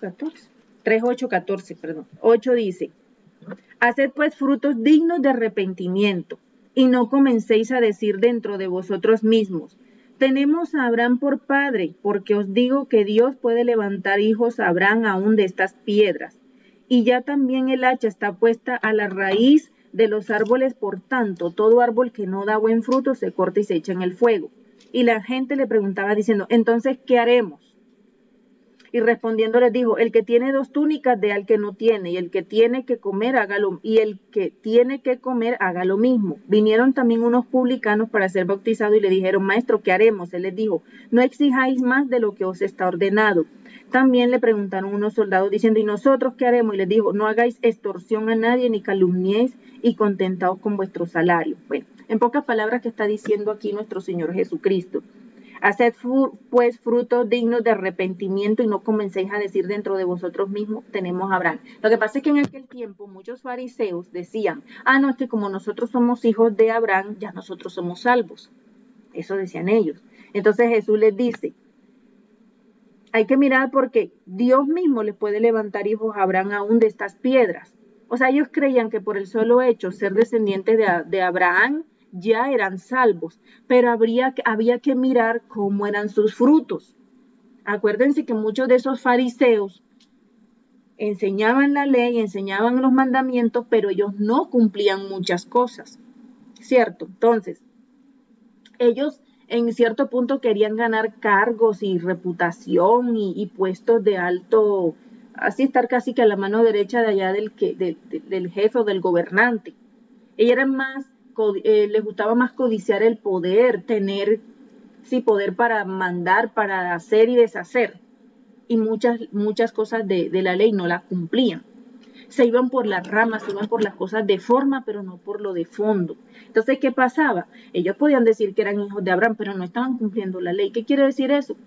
14. 3, 8, 14, perdón. 8 dice, haced pues frutos dignos de arrepentimiento y no comencéis a decir dentro de vosotros mismos, tenemos a Abraham por padre, porque os digo que Dios puede levantar hijos a Abraham aún de estas piedras. Y ya también el hacha está puesta a la raíz de los árboles, por tanto, todo árbol que no da buen fruto se corta y se echa en el fuego. Y la gente le preguntaba diciendo, entonces, ¿qué haremos? Y respondiendo les dijo, el que tiene 2 túnicas dé al que no tiene, y el que tiene que comer hágalo, y el que tiene que comer haga lo mismo. Vinieron también unos publicanos para ser bautizados y le dijeron, maestro, ¿qué haremos? Él les dijo, no exijáis más de lo que os está ordenado. También le preguntaron unos soldados diciendo, ¿y nosotros qué haremos? Y les dijo, no hagáis extorsión a nadie, ni calumniéis, y contentaos con vuestro salario. Bueno, en pocas palabras, ¿qué está diciendo aquí nuestro Señor Jesucristo? Haced pues frutos dignos de arrepentimiento y no comencéis a decir dentro de vosotros mismos, tenemos a Abraham. Lo que pasa es que en aquel tiempo muchos fariseos decían, no, es que como nosotros somos hijos de Abraham, ya nosotros somos salvos. Eso decían ellos. Entonces Jesús les dice, hay que mirar porque Dios mismo les puede levantar hijos a Abraham aún de estas piedras. O sea, ellos creían que por el solo hecho ser descendientes de Abraham ya eran salvos, pero había que mirar cómo eran sus frutos. Acuérdense que muchos de esos fariseos enseñaban la ley, enseñaban los mandamientos, pero ellos no cumplían muchas cosas, ¿cierto? Entonces, ellos en cierto punto querían ganar cargos y reputación y puestos de alto, así estar casi que a la mano derecha de allá del jefe o del gobernante. Ellos eran más, les gustaba más codiciar el poder, tener, poder para mandar, para hacer y deshacer. Y muchas cosas de la ley no las cumplían. Se iban por las ramas, se iban por las cosas de forma, pero no por lo de fondo. Entonces, ¿qué pasaba? Ellos podían decir que eran hijos de Abraham, pero no estaban cumpliendo la ley. ¿Qué quiere decir eso?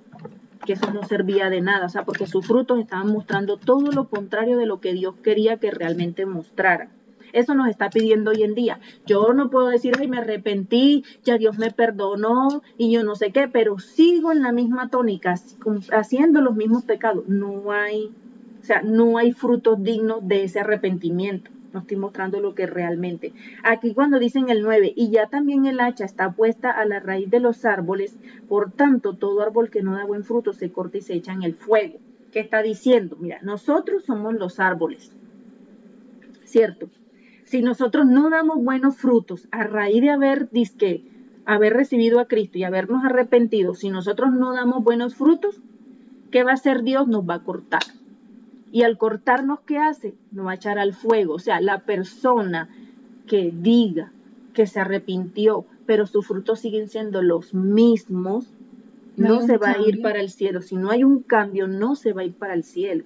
Que eso no servía de nada, o sea, porque sus frutos estaban mostrando todo lo contrario de lo que Dios quería que realmente mostraran. Eso nos está pidiendo hoy en día. Yo no puedo decir, ay, me arrepentí, ya Dios me perdonó y yo no sé qué, pero sigo en la misma tónica, haciendo los mismos pecados. No hay frutos dignos de ese arrepentimiento. No estoy mostrando lo que realmente. Aquí cuando dicen el 9, y ya también el hacha está puesta a la raíz de los árboles, por tanto, todo árbol que no da buen fruto se corta y se echa en el fuego. ¿Qué está diciendo? Mira, nosotros somos los árboles, ¿cierto? Si nosotros no damos buenos frutos a raíz de haber recibido a Cristo y habernos arrepentido, si nosotros no damos buenos frutos, ¿qué va a hacer Dios? Nos va a cortar. Y al cortarnos, ¿qué hace? Nos va a echar al fuego. O sea, la persona que diga que se arrepintió, pero sus frutos siguen siendo los mismos, no se va a ir para el cielo. Si no hay un cambio, no se va a ir para el cielo.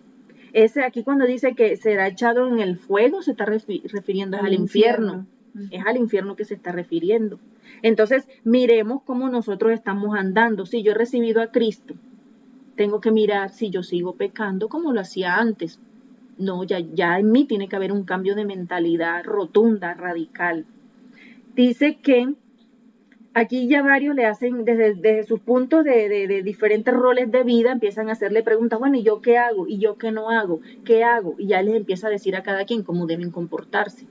Ese aquí cuando dice que será echado en el fuego, se está refiriendo al infierno. Es al infierno que se está refiriendo. Entonces, miremos cómo nosotros estamos andando. Si yo he recibido a Cristo, tengo que mirar si yo sigo pecando como lo hacía antes. No, ya en mí tiene que haber un cambio de mentalidad rotunda, radical. Dice que aquí ya varios le hacen, desde sus puntos de diferentes roles de vida, empiezan a hacerle preguntas, bueno, ¿y yo qué hago? ¿Y yo qué no hago? ¿Qué hago? Y ya les empieza a decir a cada quien cómo deben comportarse,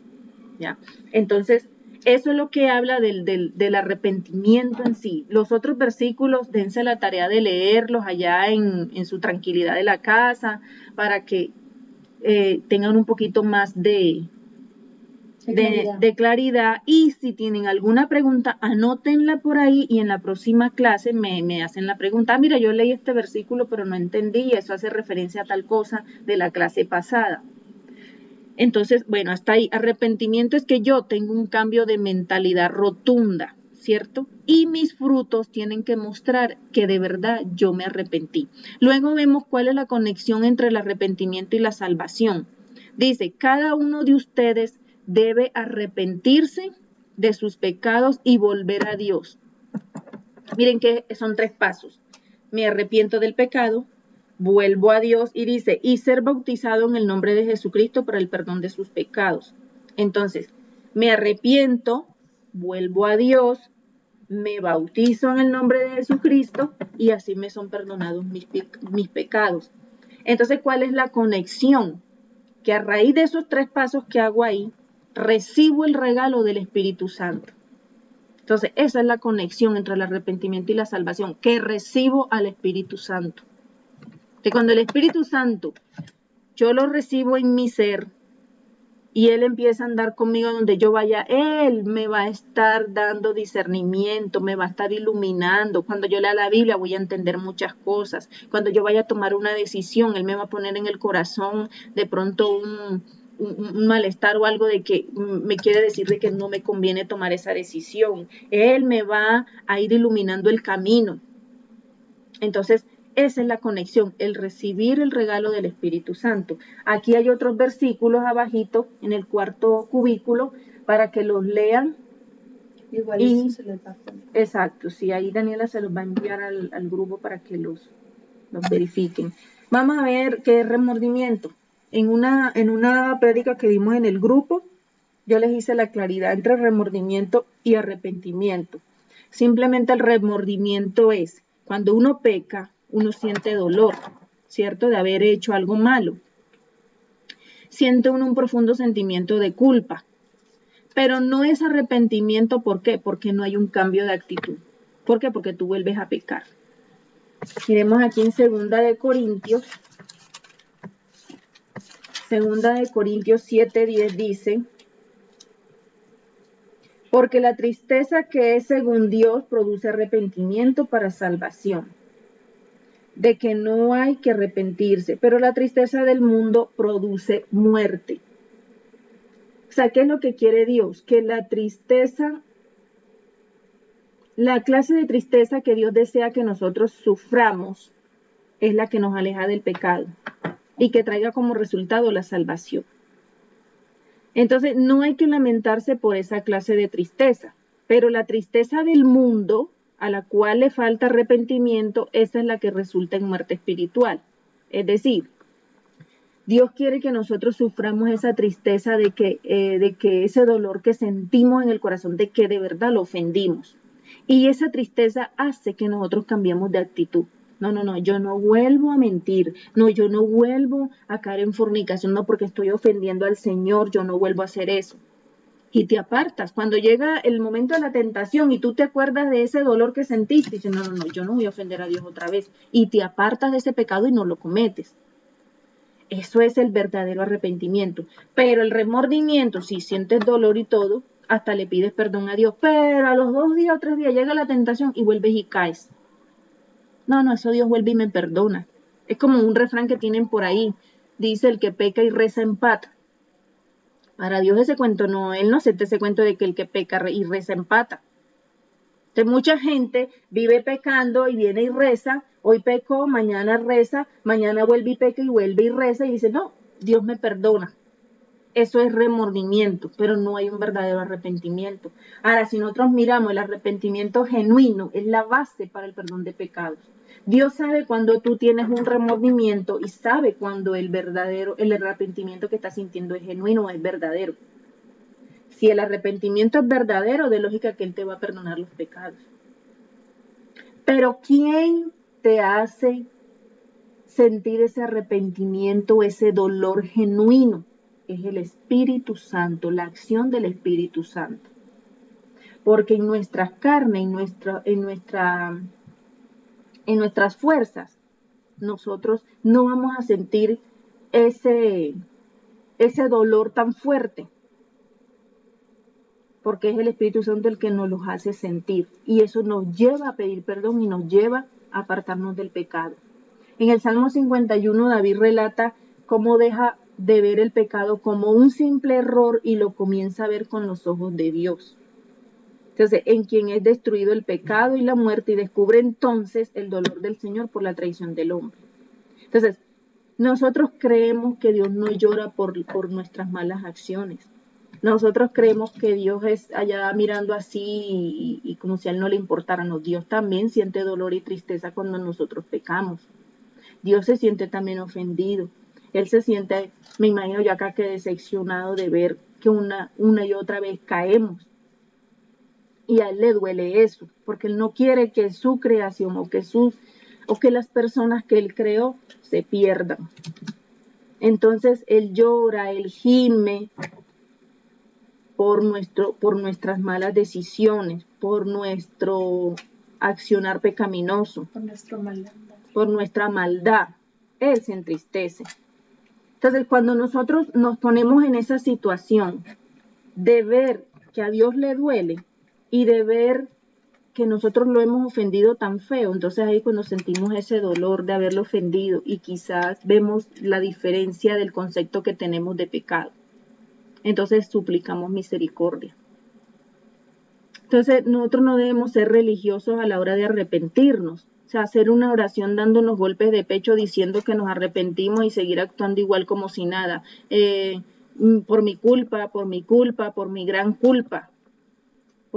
¿ya? Entonces, eso es lo que habla del arrepentimiento en sí. Los otros versículos, dense la tarea de leerlos allá en su tranquilidad de la casa, para que tengan un poquito más de claridad. Y si tienen alguna pregunta, anótenla por ahí y en la próxima clase me hacen la pregunta. Mira, yo leí este versículo pero no entendí, eso hace referencia a tal cosa de la clase pasada. Entonces, bueno, hasta ahí. Arrepentimiento es que yo tengo un cambio de mentalidad rotunda, ¿cierto? Y mis frutos tienen que mostrar que de verdad yo me arrepentí. Luego vemos cuál es la conexión entre el arrepentimiento y la salvación. Dice, cada uno de ustedes debe arrepentirse de sus pecados y volver a Dios. Miren que son 3 pasos. Me arrepiento del pecado, vuelvo a Dios y dice, y ser bautizado en el nombre de Jesucristo para el perdón de sus pecados. Entonces, me arrepiento, vuelvo a Dios, me bautizo en el nombre de Jesucristo y así me son perdonados mis pecados. Entonces, ¿cuál es la conexión? Que a raíz de esos 3 pasos que hago ahí, recibo el regalo del Espíritu Santo. Entonces, esa es la conexión entre el arrepentimiento y la salvación, que recibo al Espíritu Santo. Que cuando el Espíritu Santo yo lo recibo en mi ser y Él empieza a andar conmigo donde yo vaya, Él me va a estar dando discernimiento, me va a estar iluminando. Cuando yo lea la Biblia voy a entender muchas cosas. Cuando yo vaya a tomar una decisión, Él me va a poner en el corazón de pronto un malestar o algo de que me quiere decir de que no me conviene tomar esa decisión. Él me va a ir iluminando el camino. Entonces, esa es la conexión, el recibir el regalo del Espíritu Santo. Aquí hay otros versículos abajito en el 4º cubículo para que los lean Igual Y- eso se les va a poner. Exacto, sí, ahí Daniela se los va a enviar al grupo para que los verifiquen. Vamos a ver qué es remordimiento. En una prédica que dimos en el grupo, yo les hice la claridad entre remordimiento y arrepentimiento. Simplemente el remordimiento es cuando uno peca, uno siente dolor, ¿cierto? De haber hecho algo malo. Siente uno un profundo sentimiento de culpa. Pero no es arrepentimiento, ¿por qué? Porque no hay un cambio de actitud. ¿Por qué? Porque tú vuelves a pecar. Miremos aquí en Segunda de Corintios 7:10 dice: porque la tristeza que es según Dios produce arrepentimiento para salvación, de que no hay que arrepentirse, pero la tristeza del mundo produce muerte. O sea, ¿qué es lo que quiere Dios? Que la tristeza, la clase de tristeza que Dios desea que nosotros suframos, es la que nos aleja del pecado y que traiga como resultado la salvación. Entonces, no hay que lamentarse por esa clase de tristeza, pero la tristeza del mundo, a la cual le falta arrepentimiento, esa es la que resulta en muerte espiritual. Es decir, Dios quiere que nosotros suframos esa tristeza de que ese dolor que sentimos en el corazón, de que de verdad lo ofendimos. Y esa tristeza hace que nosotros cambiemos de actitud. No, yo no vuelvo a mentir, no, yo no vuelvo a caer en fornicación, no, porque estoy ofendiendo al Señor, yo no vuelvo a hacer eso. Y te apartas. Cuando llega el momento de la tentación y tú te acuerdas de ese dolor que sentiste, dices, no, yo no voy a ofender a Dios otra vez. Y te apartas de ese pecado y no lo cometes. Eso es el verdadero arrepentimiento. Pero el remordimiento, si sientes dolor y todo, hasta le pides perdón a Dios. Pero a los 2 días o 3 días llega la tentación y vuelves y caes. No, eso Dios vuelve y me perdona. Es como un refrán que tienen por ahí. Dice, el que peca y reza empata. Para Dios ese cuento no, Él no acepta ese cuento de que el que peca y reza empata. Entonces mucha gente vive pecando y viene y reza, hoy pecó, mañana reza, mañana vuelve y peca y vuelve y reza y dice, no, Dios me perdona. Eso es remordimiento, pero no hay un verdadero arrepentimiento. Ahora, si nosotros miramos el arrepentimiento genuino, es la base para el perdón de pecados. Dios sabe cuando tú tienes un remordimiento y sabe cuando el arrepentimiento que estás sintiendo es genuino o es verdadero. Si el arrepentimiento es verdadero, de lógica que Él te va a perdonar los pecados. Pero ¿quién te hace sentir ese arrepentimiento, ese dolor genuino? Es el Espíritu Santo, la acción del Espíritu Santo. Porque en nuestras carnes, en nuestras fuerzas, nosotros no vamos a sentir ese dolor tan fuerte. Porque es el Espíritu Santo el que nos los hace sentir. Y eso nos lleva a pedir perdón y nos lleva a apartarnos del pecado. En el Salmo 51, David relata cómo deja de ver el pecado como un simple error y lo comienza a ver con los ojos de Dios. Entonces, en quien es destruido el pecado y la muerte, y descubre entonces el dolor del Señor por la traición del hombre. Entonces, nosotros creemos que Dios no llora por nuestras malas acciones. Nosotros creemos que Dios es allá mirando así y como si a Él no le importara. No, Dios también siente dolor y tristeza cuando nosotros pecamos. Dios se siente también ofendido. Él se siente, me imagino yo acá, que decepcionado de ver que una y otra vez caemos. Y a Él le duele eso, porque Él no quiere que su creación o que las personas que Él creó se pierdan. Entonces Él llora, Él gime por nuestras malas decisiones, por nuestro accionar pecaminoso, por nuestra maldad. Él se entristece. Entonces, cuando nosotros nos ponemos en esa situación de ver que a Dios le duele y de ver que nosotros lo hemos ofendido tan feo, entonces ahí cuando sentimos ese dolor de haberlo ofendido y quizás vemos la diferencia del concepto que tenemos de pecado. Entonces suplicamos misericordia. Entonces nosotros no debemos ser religiosos a la hora de arrepentirnos. O sea, hacer una oración dándonos golpes de pecho diciendo que nos arrepentimos y seguir actuando igual como si nada. Por mi culpa, por mi gran culpa.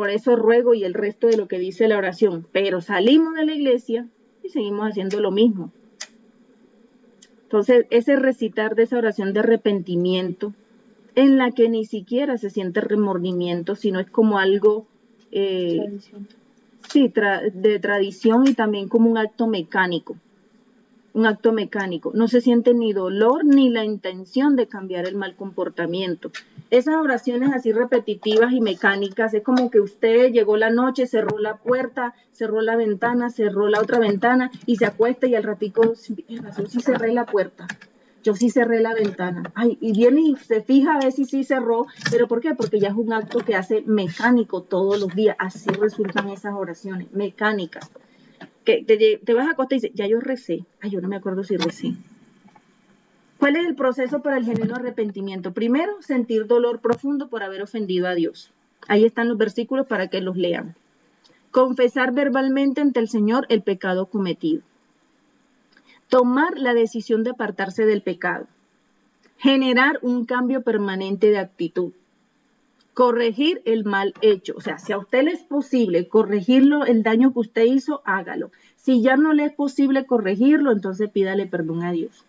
por eso ruego y el resto de lo que dice la oración. Pero salimos de la iglesia y seguimos haciendo lo mismo. Entonces, ese recitar de esa oración de arrepentimiento, en la que ni siquiera se siente remordimiento, sino es como algo de tradición y también como un acto mecánico. Un acto mecánico. No se siente ni dolor ni la intención de cambiar el mal comportamiento. Esas oraciones así repetitivas y mecánicas, es como que usted llegó la noche, cerró la puerta, cerró la ventana, cerró la otra ventana y se acuesta y al ratico, yo sí cerré la puerta, yo sí cerré la ventana. Ay, y viene y se fija a ver si sí cerró, pero ¿por qué? Porque ya es un acto que hace mecánico todos los días. Así resultan esas oraciones, mecánicas. Que te vas a acostar y dices, ya yo recé. Ay, yo no me acuerdo si recé. ¿Cuál es el proceso para el genuino arrepentimiento? Primero, sentir dolor profundo por haber ofendido a Dios. Ahí están los versículos para que los lean. Confesar verbalmente ante el Señor el pecado cometido. Tomar la decisión de apartarse del pecado. Generar un cambio permanente de actitud. Corregir el mal hecho. O sea, si a usted le es posible corregirlo, el daño que usted hizo, hágalo. Si ya no le es posible corregirlo, entonces pídale perdón a Dios.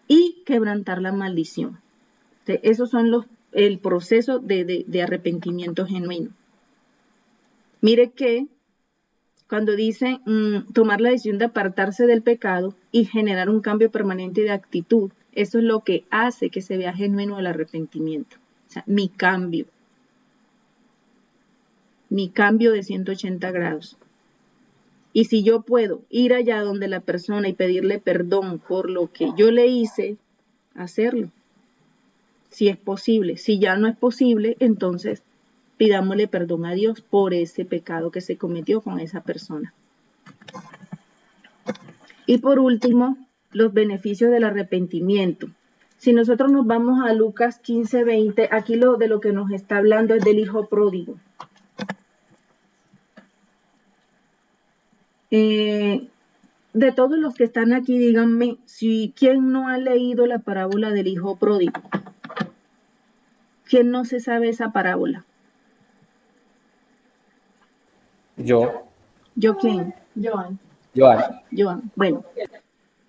Y quebrantar la maldición. Esos son el proceso de arrepentimiento genuino. Mire que cuando dice tomar la decisión de apartarse del pecado y generar un cambio permanente de actitud, eso es lo que hace que se vea genuino el arrepentimiento. O sea, mi cambio de 180 grados. Y si yo puedo ir allá donde la persona y pedirle perdón por lo que yo le hice, hacerlo. Si es posible. Si ya no es posible, entonces pidámosle perdón a Dios por ese pecado que se cometió con esa persona. Y por último, los beneficios del arrepentimiento. Si nosotros nos vamos a Lucas 15:20, aquí de lo que nos está hablando es del hijo pródigo. De todos los que están aquí, díganme, ¿quién no ha leído la parábola del hijo pródigo? ¿Quién no se sabe esa parábola? Yo. ¿Yo quién? Joan. Joan. Bueno,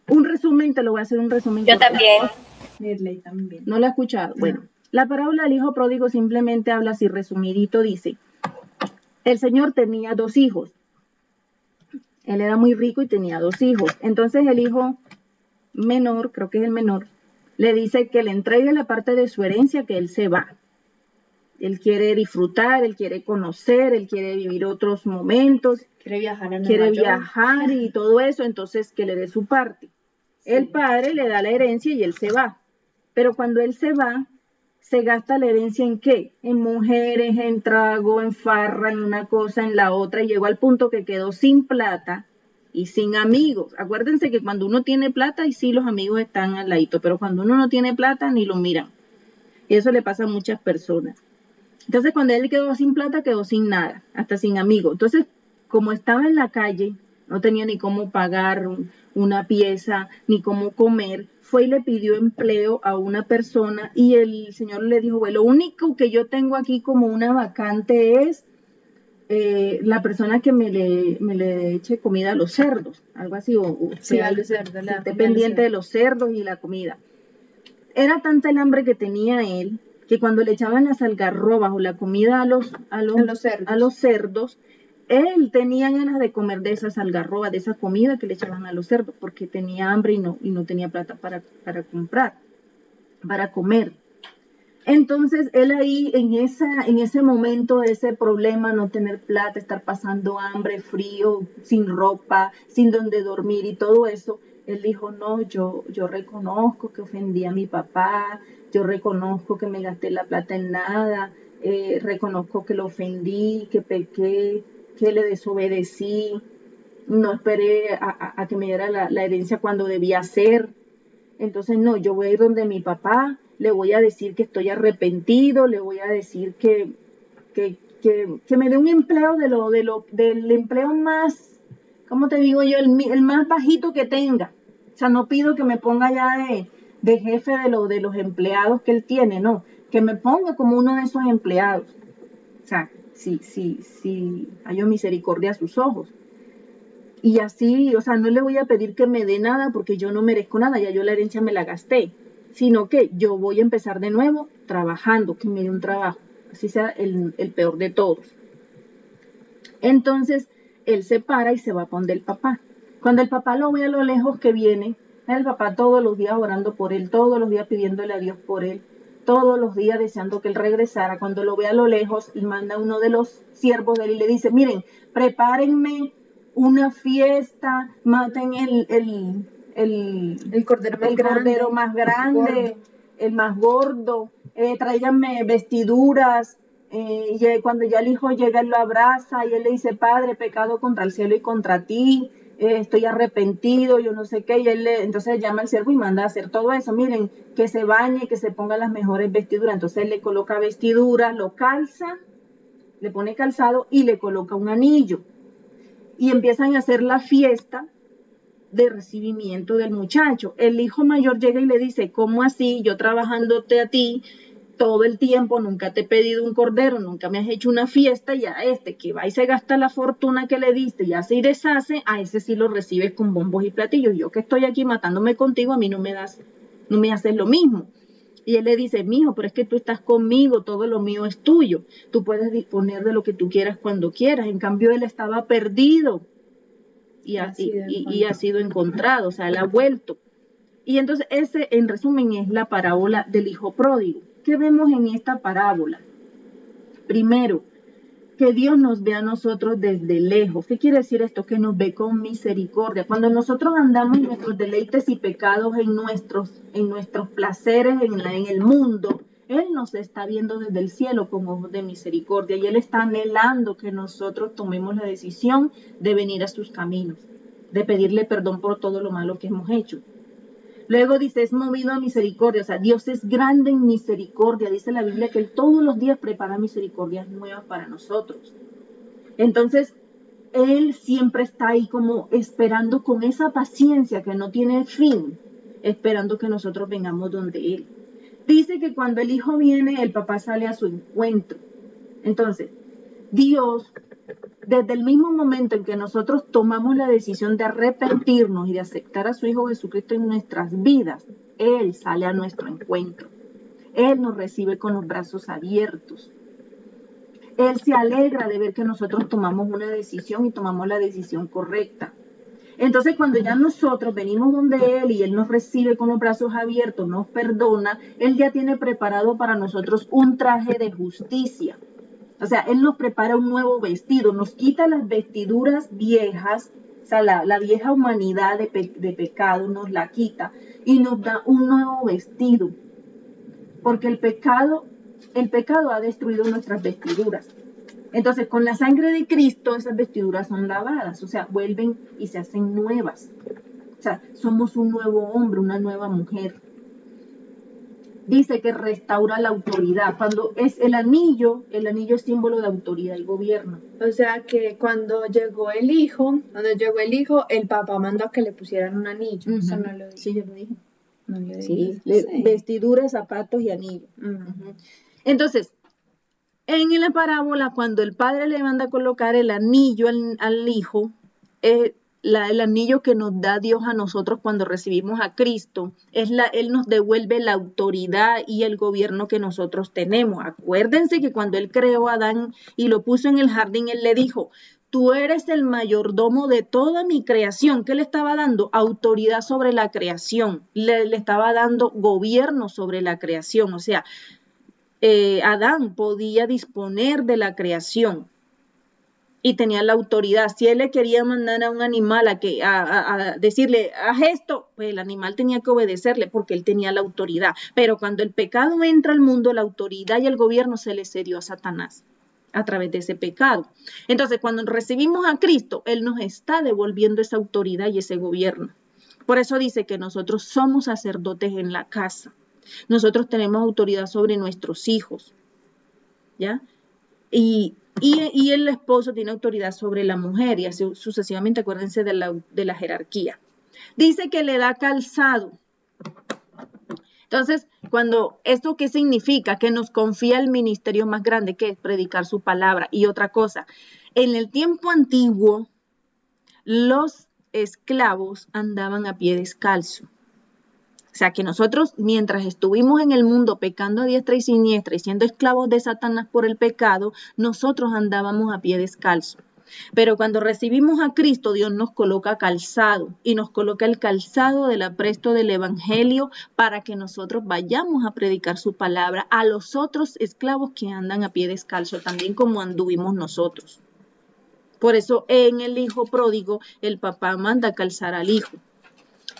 un resumen, te lo voy a hacer un resumen. Yo también. Mirley también. ¿No lo he escuchado? No. Bueno, la parábola del hijo pródigo simplemente habla así resumidito, dice, el señor tenía 2 hijos. Él era muy rico y tenía 2 hijos. Entonces el hijo menor, creo que es el menor, le dice que le entregue la parte de su herencia, que él se va. Él quiere disfrutar, él quiere conocer, él quiere vivir otros momentos. Quiere viajar a Nueva Quiere York. viajar y todo eso, entonces que le dé su parte. Sí. El padre le da la herencia y él se va. Pero cuando él se va, se gasta la herencia ¿en qué? En mujeres, en trago, en farra, en una cosa, en la otra, y llegó al punto que quedó sin plata y sin amigos. Acuérdense que cuando uno tiene plata, y sí los amigos están al ladito, pero cuando uno no tiene plata, ni lo miran. Y eso le pasa a muchas personas. Entonces, cuando él quedó sin plata, quedó sin nada, hasta sin amigos. Entonces, como estaba en la calle, no tenía ni cómo pagar una pieza, ni cómo comer, fue y le pidió empleo a una persona y el señor le dijo, bueno, lo único que yo tengo aquí como una vacante es la persona que me le eche comida a los cerdos, algo así, o Sí, sea, a los cerdos, esté pendiente de los cerdos y la comida. Era tanta el hambre que tenía él, que cuando le echaban las algarrobas o la comida a los cerdos, él tenía ganas de comer de esas algarrobas, de esa comida que le echaban a los cerdos, porque tenía hambre y no tenía plata para comprar, para comer. Entonces, él ahí, en ese momento, ese problema, no tener plata, estar pasando hambre, frío, sin ropa, sin donde dormir y todo eso, él dijo, no, yo reconozco que ofendí a mi papá, yo reconozco que me gasté la plata en nada, reconozco que lo ofendí, que pequé, que le desobedecí, no esperé a que me diera la herencia cuando debía ser. Entonces, no, yo voy a ir donde mi papá, le voy a decir que estoy arrepentido, le voy a decir que me dé un empleo del empleo más, ¿cómo te digo yo? El más bajito que tenga. O sea, no pido que me ponga ya de jefe de los empleados que él tiene, no, que me ponga como uno de esos empleados. O sea, si hallo misericordia a sus ojos. Y así, o sea, no le voy a pedir que me dé nada porque yo no merezco nada, ya yo la herencia me la gasté, sino que yo voy a empezar de nuevo trabajando, que me dé un trabajo, así sea el peor de todos. Entonces, él se para y se va a poner el papá. Cuando el papá lo ve a lo lejos que viene, el papá todos los días orando por él, todos los días pidiéndole a Dios por él, todos los días deseando que él regresara. Cuando lo ve a lo lejos, y manda a uno de los siervos de él y le dice, miren, prepárenme una fiesta, maten el cordero más grande, el más gordo, tráiganme vestiduras. Y cuando ya el hijo llega, él lo abraza y él le dice, Padre, pecado contra el cielo y contra ti, estoy arrepentido, yo no sé qué, y entonces llama al siervo y manda a hacer todo eso. Miren, que se bañe, que se ponga las mejores vestiduras. Entonces él le coloca vestiduras, lo calza, le pone calzado y le coloca un anillo. Y empiezan a hacer la fiesta de recibimiento del muchacho. El hijo mayor llega y le dice, ¿cómo así? Yo trabajándote a ti todo el tiempo, nunca te he pedido un cordero, nunca me has hecho una fiesta, y a este que va y se gasta la fortuna que le diste y hace y deshace, a ese sí lo recibes con bombos y platillos. Yo que estoy aquí matándome contigo, a mí no me haces lo mismo. Y él le dice, mijo, pero es que tú estás conmigo, todo lo mío es tuyo, tú puedes disponer de lo que tú quieras cuando quieras. En cambio, él estaba perdido y ha sido encontrado, o sea, él ha vuelto. Y entonces ese, en resumen, es la parábola del hijo pródigo. ¿Qué vemos en esta parábola? Primero, que Dios nos ve a nosotros desde lejos. ¿Qué quiere decir esto? Que nos ve con misericordia. Cuando nosotros andamos en nuestros deleites y pecados, en nuestros placeres, en el mundo, Él nos está viendo desde el cielo con ojos de misericordia y Él está anhelando que nosotros tomemos la decisión de venir a sus caminos, de pedirle perdón por todo lo malo que hemos hecho. Luego dice, es movido a misericordia, o sea, Dios es grande en misericordia. Dice la Biblia que Él todos los días prepara misericordias nuevas para nosotros. Entonces, Él siempre está ahí como esperando con esa paciencia que no tiene fin, esperando que nosotros vengamos donde Él. Dice que cuando el hijo viene, el papá sale a su encuentro. Entonces, Dios, desde el mismo momento en que nosotros tomamos la decisión de arrepentirnos y de aceptar a su Hijo Jesucristo en nuestras vidas, Él sale a nuestro encuentro. Él nos recibe con los brazos abiertos. Él se alegra de ver que nosotros tomamos una decisión y tomamos la decisión correcta. Entonces, cuando ya nosotros venimos donde Él y Él nos recibe con los brazos abiertos, nos perdona, Él ya tiene preparado para nosotros un traje de justicia. O sea, Él nos prepara un nuevo vestido, nos quita las vestiduras viejas, o sea, la vieja humanidad de pecado nos la quita y nos da un nuevo vestido. Porque el pecado ha destruido nuestras vestiduras. Entonces, con la sangre de Cristo, esas vestiduras son lavadas, o sea, vuelven y se hacen nuevas. O sea, somos un nuevo hombre, una nueva mujer. Dice que restaura la autoridad. Cuando es el anillo es símbolo de autoridad y gobierno. O sea que cuando llegó el hijo, el papá mandó a que le pusieran un anillo. Uh-huh. Eso no lo dije. Sí, yo lo dije. No lo Sí, dije. vestiduras, zapatos y anillo. Uh-huh. Entonces, en la parábola, cuando el padre le manda a colocar el anillo al hijo, el anillo que nos da Dios a nosotros cuando recibimos a Cristo, Él nos devuelve la autoridad y el gobierno que nosotros tenemos. Acuérdense que cuando Él creó a Adán y lo puso en el jardín, Él le dijo, tú eres el mayordomo de toda mi creación. ¿Qué le estaba dando? Autoridad sobre la creación. Le estaba dando gobierno sobre la creación. O sea, Adán podía disponer de la creación y tenía la autoridad. Si él le quería mandar a un animal a decirle, haz esto, pues el animal tenía que obedecerle porque él tenía la autoridad. Pero cuando el pecado entra al mundo, la autoridad y el gobierno se le cedió a Satanás a través de ese pecado. Entonces, cuando recibimos a Cristo, Él nos está devolviendo esa autoridad y ese gobierno. Por eso dice que nosotros somos sacerdotes en la casa. Nosotros tenemos autoridad sobre nuestros hijos, ¿ya? Y el esposo tiene autoridad sobre la mujer y así sucesivamente. Acuérdense de la jerarquía. Dice que le da calzado. Entonces, ¿esto qué significa? Que nos confía el ministerio más grande, que es predicar su palabra. Y otra cosa, en el tiempo antiguo, los esclavos andaban a pie descalzo. O sea que nosotros, mientras estuvimos en el mundo pecando a diestra y siniestra y siendo esclavos de Satanás por el pecado, nosotros andábamos a pie descalzo. Pero cuando recibimos a Cristo, Dios nos coloca calzado y nos coloca el calzado del apresto del Evangelio para que nosotros vayamos a predicar su palabra a los otros esclavos que andan a pie descalzo, también como anduvimos nosotros. Por eso en el hijo pródigo, el papá manda calzar al hijo.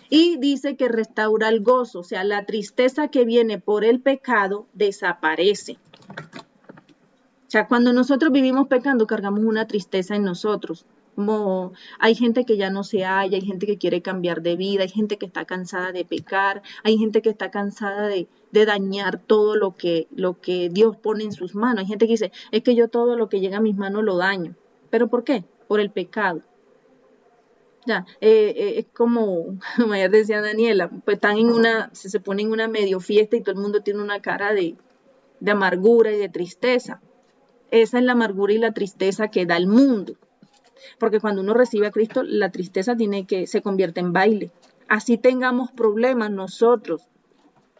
Y dice que restaura el gozo, o sea, la tristeza que viene por el pecado desaparece. O sea, cuando nosotros vivimos pecando, cargamos una tristeza en nosotros. Como hay gente que ya no se halla, hay gente que quiere cambiar de vida, hay gente que está cansada de pecar, hay gente que está cansada de dañar todo lo que Dios pone en sus manos. Hay gente que dice, es que yo todo lo que llega a mis manos lo daño. ¿Pero por qué? Por el pecado. Ya, es como ayer decía Daniela, pues están se ponen en una medio fiesta y todo el mundo tiene una cara de amargura y de tristeza. Esa es la amargura y la tristeza que da el mundo. Porque cuando uno recibe a Cristo, la tristeza se convierte en baile. Así tengamos problemas, nosotros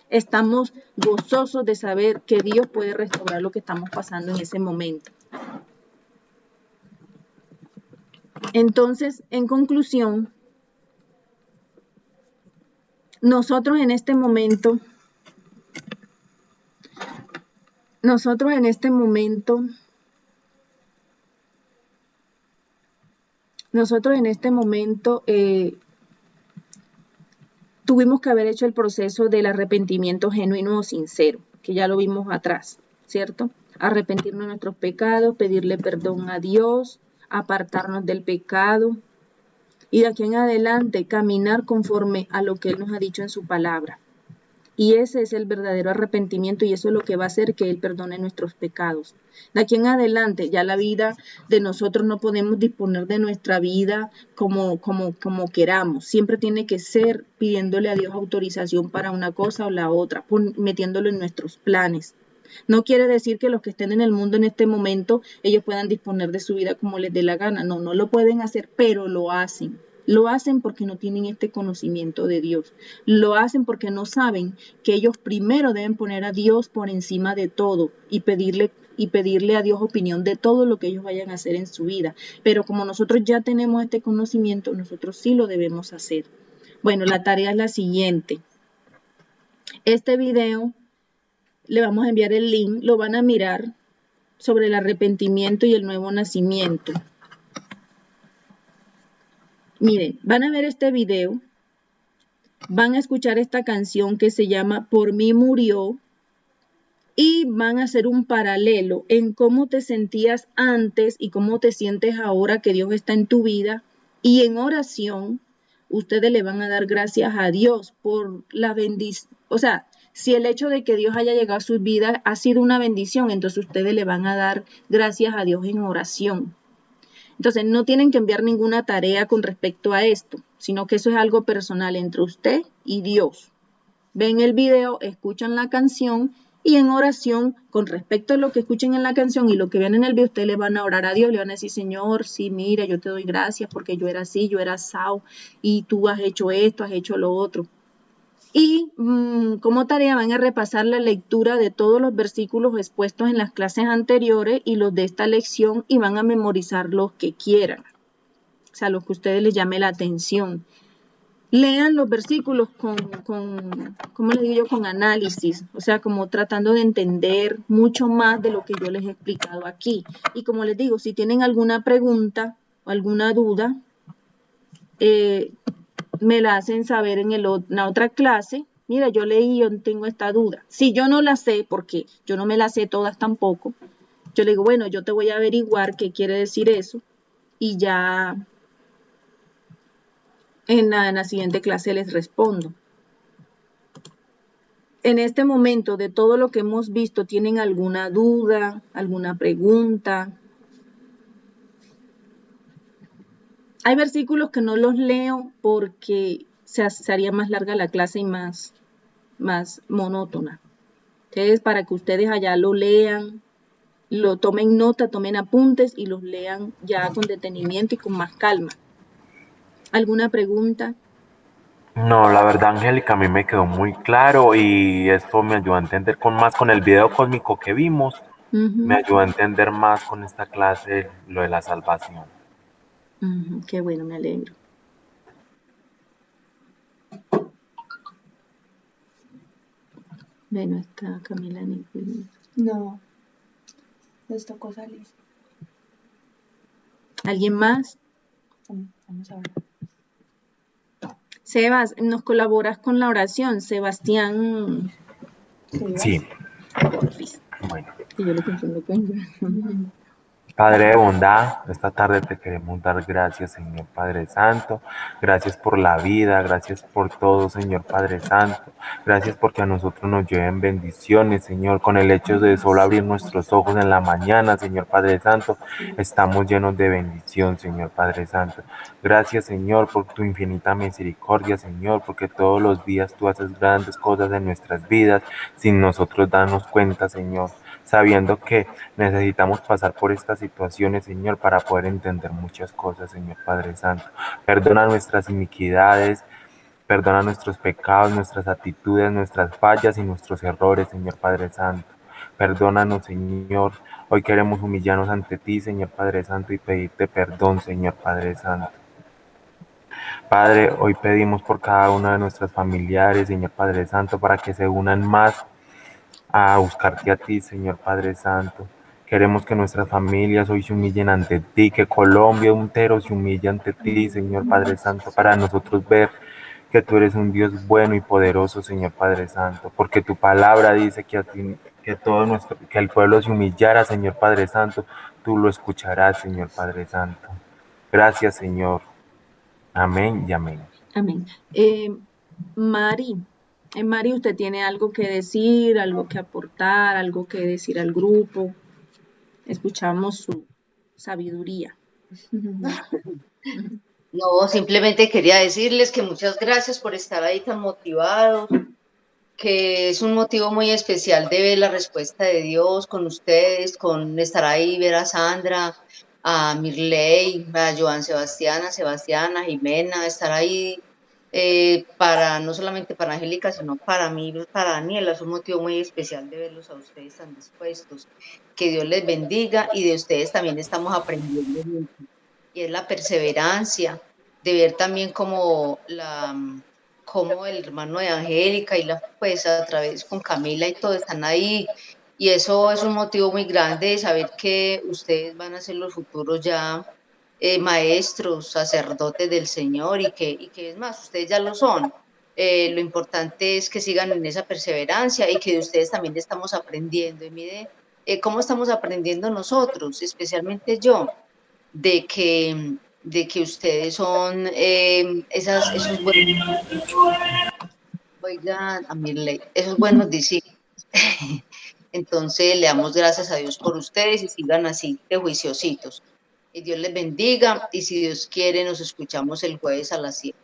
estamos gozosos de saber que Dios puede restaurar lo que estamos pasando en ese momento. Entonces, en conclusión, nosotros en este momento tuvimos que haber hecho el proceso del arrepentimiento genuino o sincero, que ya lo vimos atrás, ¿cierto? Arrepentirnos de nuestros pecados, pedirle perdón a Dios, apartarnos del pecado y de aquí en adelante caminar conforme a lo que Él nos ha dicho en su palabra. Y ese es el verdadero arrepentimiento y eso es lo que va a hacer que Él perdone nuestros pecados. De aquí en adelante, ya la vida de nosotros no podemos disponer de nuestra vida como queramos. Siempre tiene que ser pidiéndole a Dios autorización para una cosa o la otra, metiéndolo en nuestros planes. No quiere decir que los que estén en el mundo en este momento, ellos puedan disponer de su vida como les dé la gana. No, no lo pueden hacer, pero lo hacen. Lo hacen porque no tienen este conocimiento de Dios. Lo hacen porque no saben que ellos primero deben poner a Dios por encima de todo y pedirle a Dios opinión de todo lo que ellos vayan a hacer en su vida. Pero como nosotros ya tenemos este conocimiento, nosotros sí lo debemos hacer. Bueno, la tarea es la siguiente. Este video, le vamos a enviar el link, lo van a mirar sobre el arrepentimiento y el nuevo nacimiento. Miren, van a ver este video, van a escuchar esta canción que se llama Por mí murió y van a hacer un paralelo en cómo te sentías antes y cómo te sientes ahora que Dios está en tu vida y en oración ustedes le van a dar gracias a Dios por la bendición, o sea, si el hecho de que Dios haya llegado a sus vidas ha sido una bendición, entonces ustedes le van a dar gracias a Dios en oración. Entonces, no tienen que enviar ninguna tarea con respecto a esto, sino que eso es algo personal entre usted y Dios. Ven el video, escuchan la canción y en oración, con respecto a lo que escuchen en la canción y lo que vean en el video, ustedes le van a orar a Dios, le van a decir, Señor, sí, mira, yo te doy gracias porque yo era así, yo era asao y tú has hecho esto, has hecho lo otro. Y como tarea van a repasar la lectura de todos los versículos expuestos en las clases anteriores y los de esta lección y van a memorizar los que quieran, o sea, los que a ustedes les llame la atención. Lean los versículos ¿cómo les digo yo? Con análisis, o sea, como tratando de entender mucho más de lo que yo les he explicado aquí. Y como les digo, si tienen alguna pregunta o alguna duda, me la hacen saber en la otra clase. Mira, yo leí, yo tengo esta duda. Si yo no la sé, porque yo no me la sé todas tampoco, yo le digo, bueno, yo te voy a averiguar qué quiere decir eso y ya en la siguiente clase les respondo. En este momento, de todo lo que hemos visto, ¿tienen alguna duda, alguna pregunta? Hay versículos que no los leo porque se haría más larga la clase y más más monótona. Entonces, para que ustedes allá lo lean, lo tomen nota, tomen apuntes y los lean ya con detenimiento y con más calma. ¿Alguna pregunta? No, la verdad, Angélica, a mí me quedó muy claro y esto me ayudó a entender con el video cósmico que vimos, me ayudó a entender más con esta clase lo de la salvación. Qué bueno, me alegro. Bueno, está Camila Nicolás. No, les tocó salir. ¿Alguien más? Vamos a ver. Sebas, ¿nos colaboras con la oración? Sebastián. Sí. Porfis. Bueno. Y yo lo confundo con... Padre de bondad, esta tarde te queremos dar gracias, Señor Padre Santo. Gracias por la vida, gracias por todo, Señor Padre Santo. Gracias porque a nosotros nos lleven bendiciones, Señor. Con el hecho de solo abrir nuestros ojos en la mañana, Señor Padre Santo, estamos llenos de bendición, Señor Padre Santo. Gracias, Señor, por tu infinita misericordia, Señor, porque todos los días tú haces grandes cosas en nuestras vidas sin nosotros darnos cuenta, Señor, sabiendo que necesitamos pasar por estas situaciones, Señor, para poder entender muchas cosas, Señor Padre Santo. Perdona nuestras iniquidades, perdona nuestros pecados, nuestras actitudes, nuestras fallas y nuestros errores, Señor Padre Santo. Perdónanos, Señor. Hoy queremos humillarnos ante ti, Señor Padre Santo, y pedirte perdón, Señor Padre Santo. Padre, hoy pedimos por cada uno de nuestros familiares, Señor Padre Santo, para que se unan más a buscarte a ti, Señor Padre Santo. Queremos que nuestras familias hoy se humillen ante ti, que Colombia entero se humille ante ti, Señor Padre Santo, para nosotros ver que tú eres un Dios bueno y poderoso, Señor Padre Santo, porque tu palabra dice que, que el pueblo se humillara, Señor Padre Santo, tú lo escucharás, Señor Padre Santo. Gracias, Señor. Amén y amén. Amén. Mari, ¿usted tiene algo que decir, algo que aportar, algo que decir al grupo? Escuchamos su sabiduría. No, simplemente quería decirles que muchas gracias por estar ahí tan motivados, que es un motivo muy especial de ver la respuesta de Dios con ustedes, con estar ahí, ver a Sandra, a Mirley, a Joan Sebastián, a Sebastián, a Jimena, estar ahí para no solamente para Angélica, sino para mí, para Daniela, es un motivo muy especial de verlos a ustedes tan dispuestos. Que Dios les bendiga y de ustedes también estamos aprendiendo mucho. Y es la perseverancia, de ver también como el hermano de Angélica y pues a través con Camila y todo están ahí, y eso es un motivo muy grande de saber que ustedes van a ser los futuros ya maestros, sacerdotes del Señor, y que es más, ustedes ya lo son. Lo importante es que sigan en esa perseverancia y que de ustedes también estamos aprendiendo. Y mire cómo estamos aprendiendo nosotros, especialmente yo, de que ustedes son esos buenos, oigan, a Mirley, esos buenos discípulos. Entonces le damos gracias a Dios por ustedes y sigan así de juiciositos. Y Dios les bendiga y si Dios quiere nos escuchamos el jueves a las 7.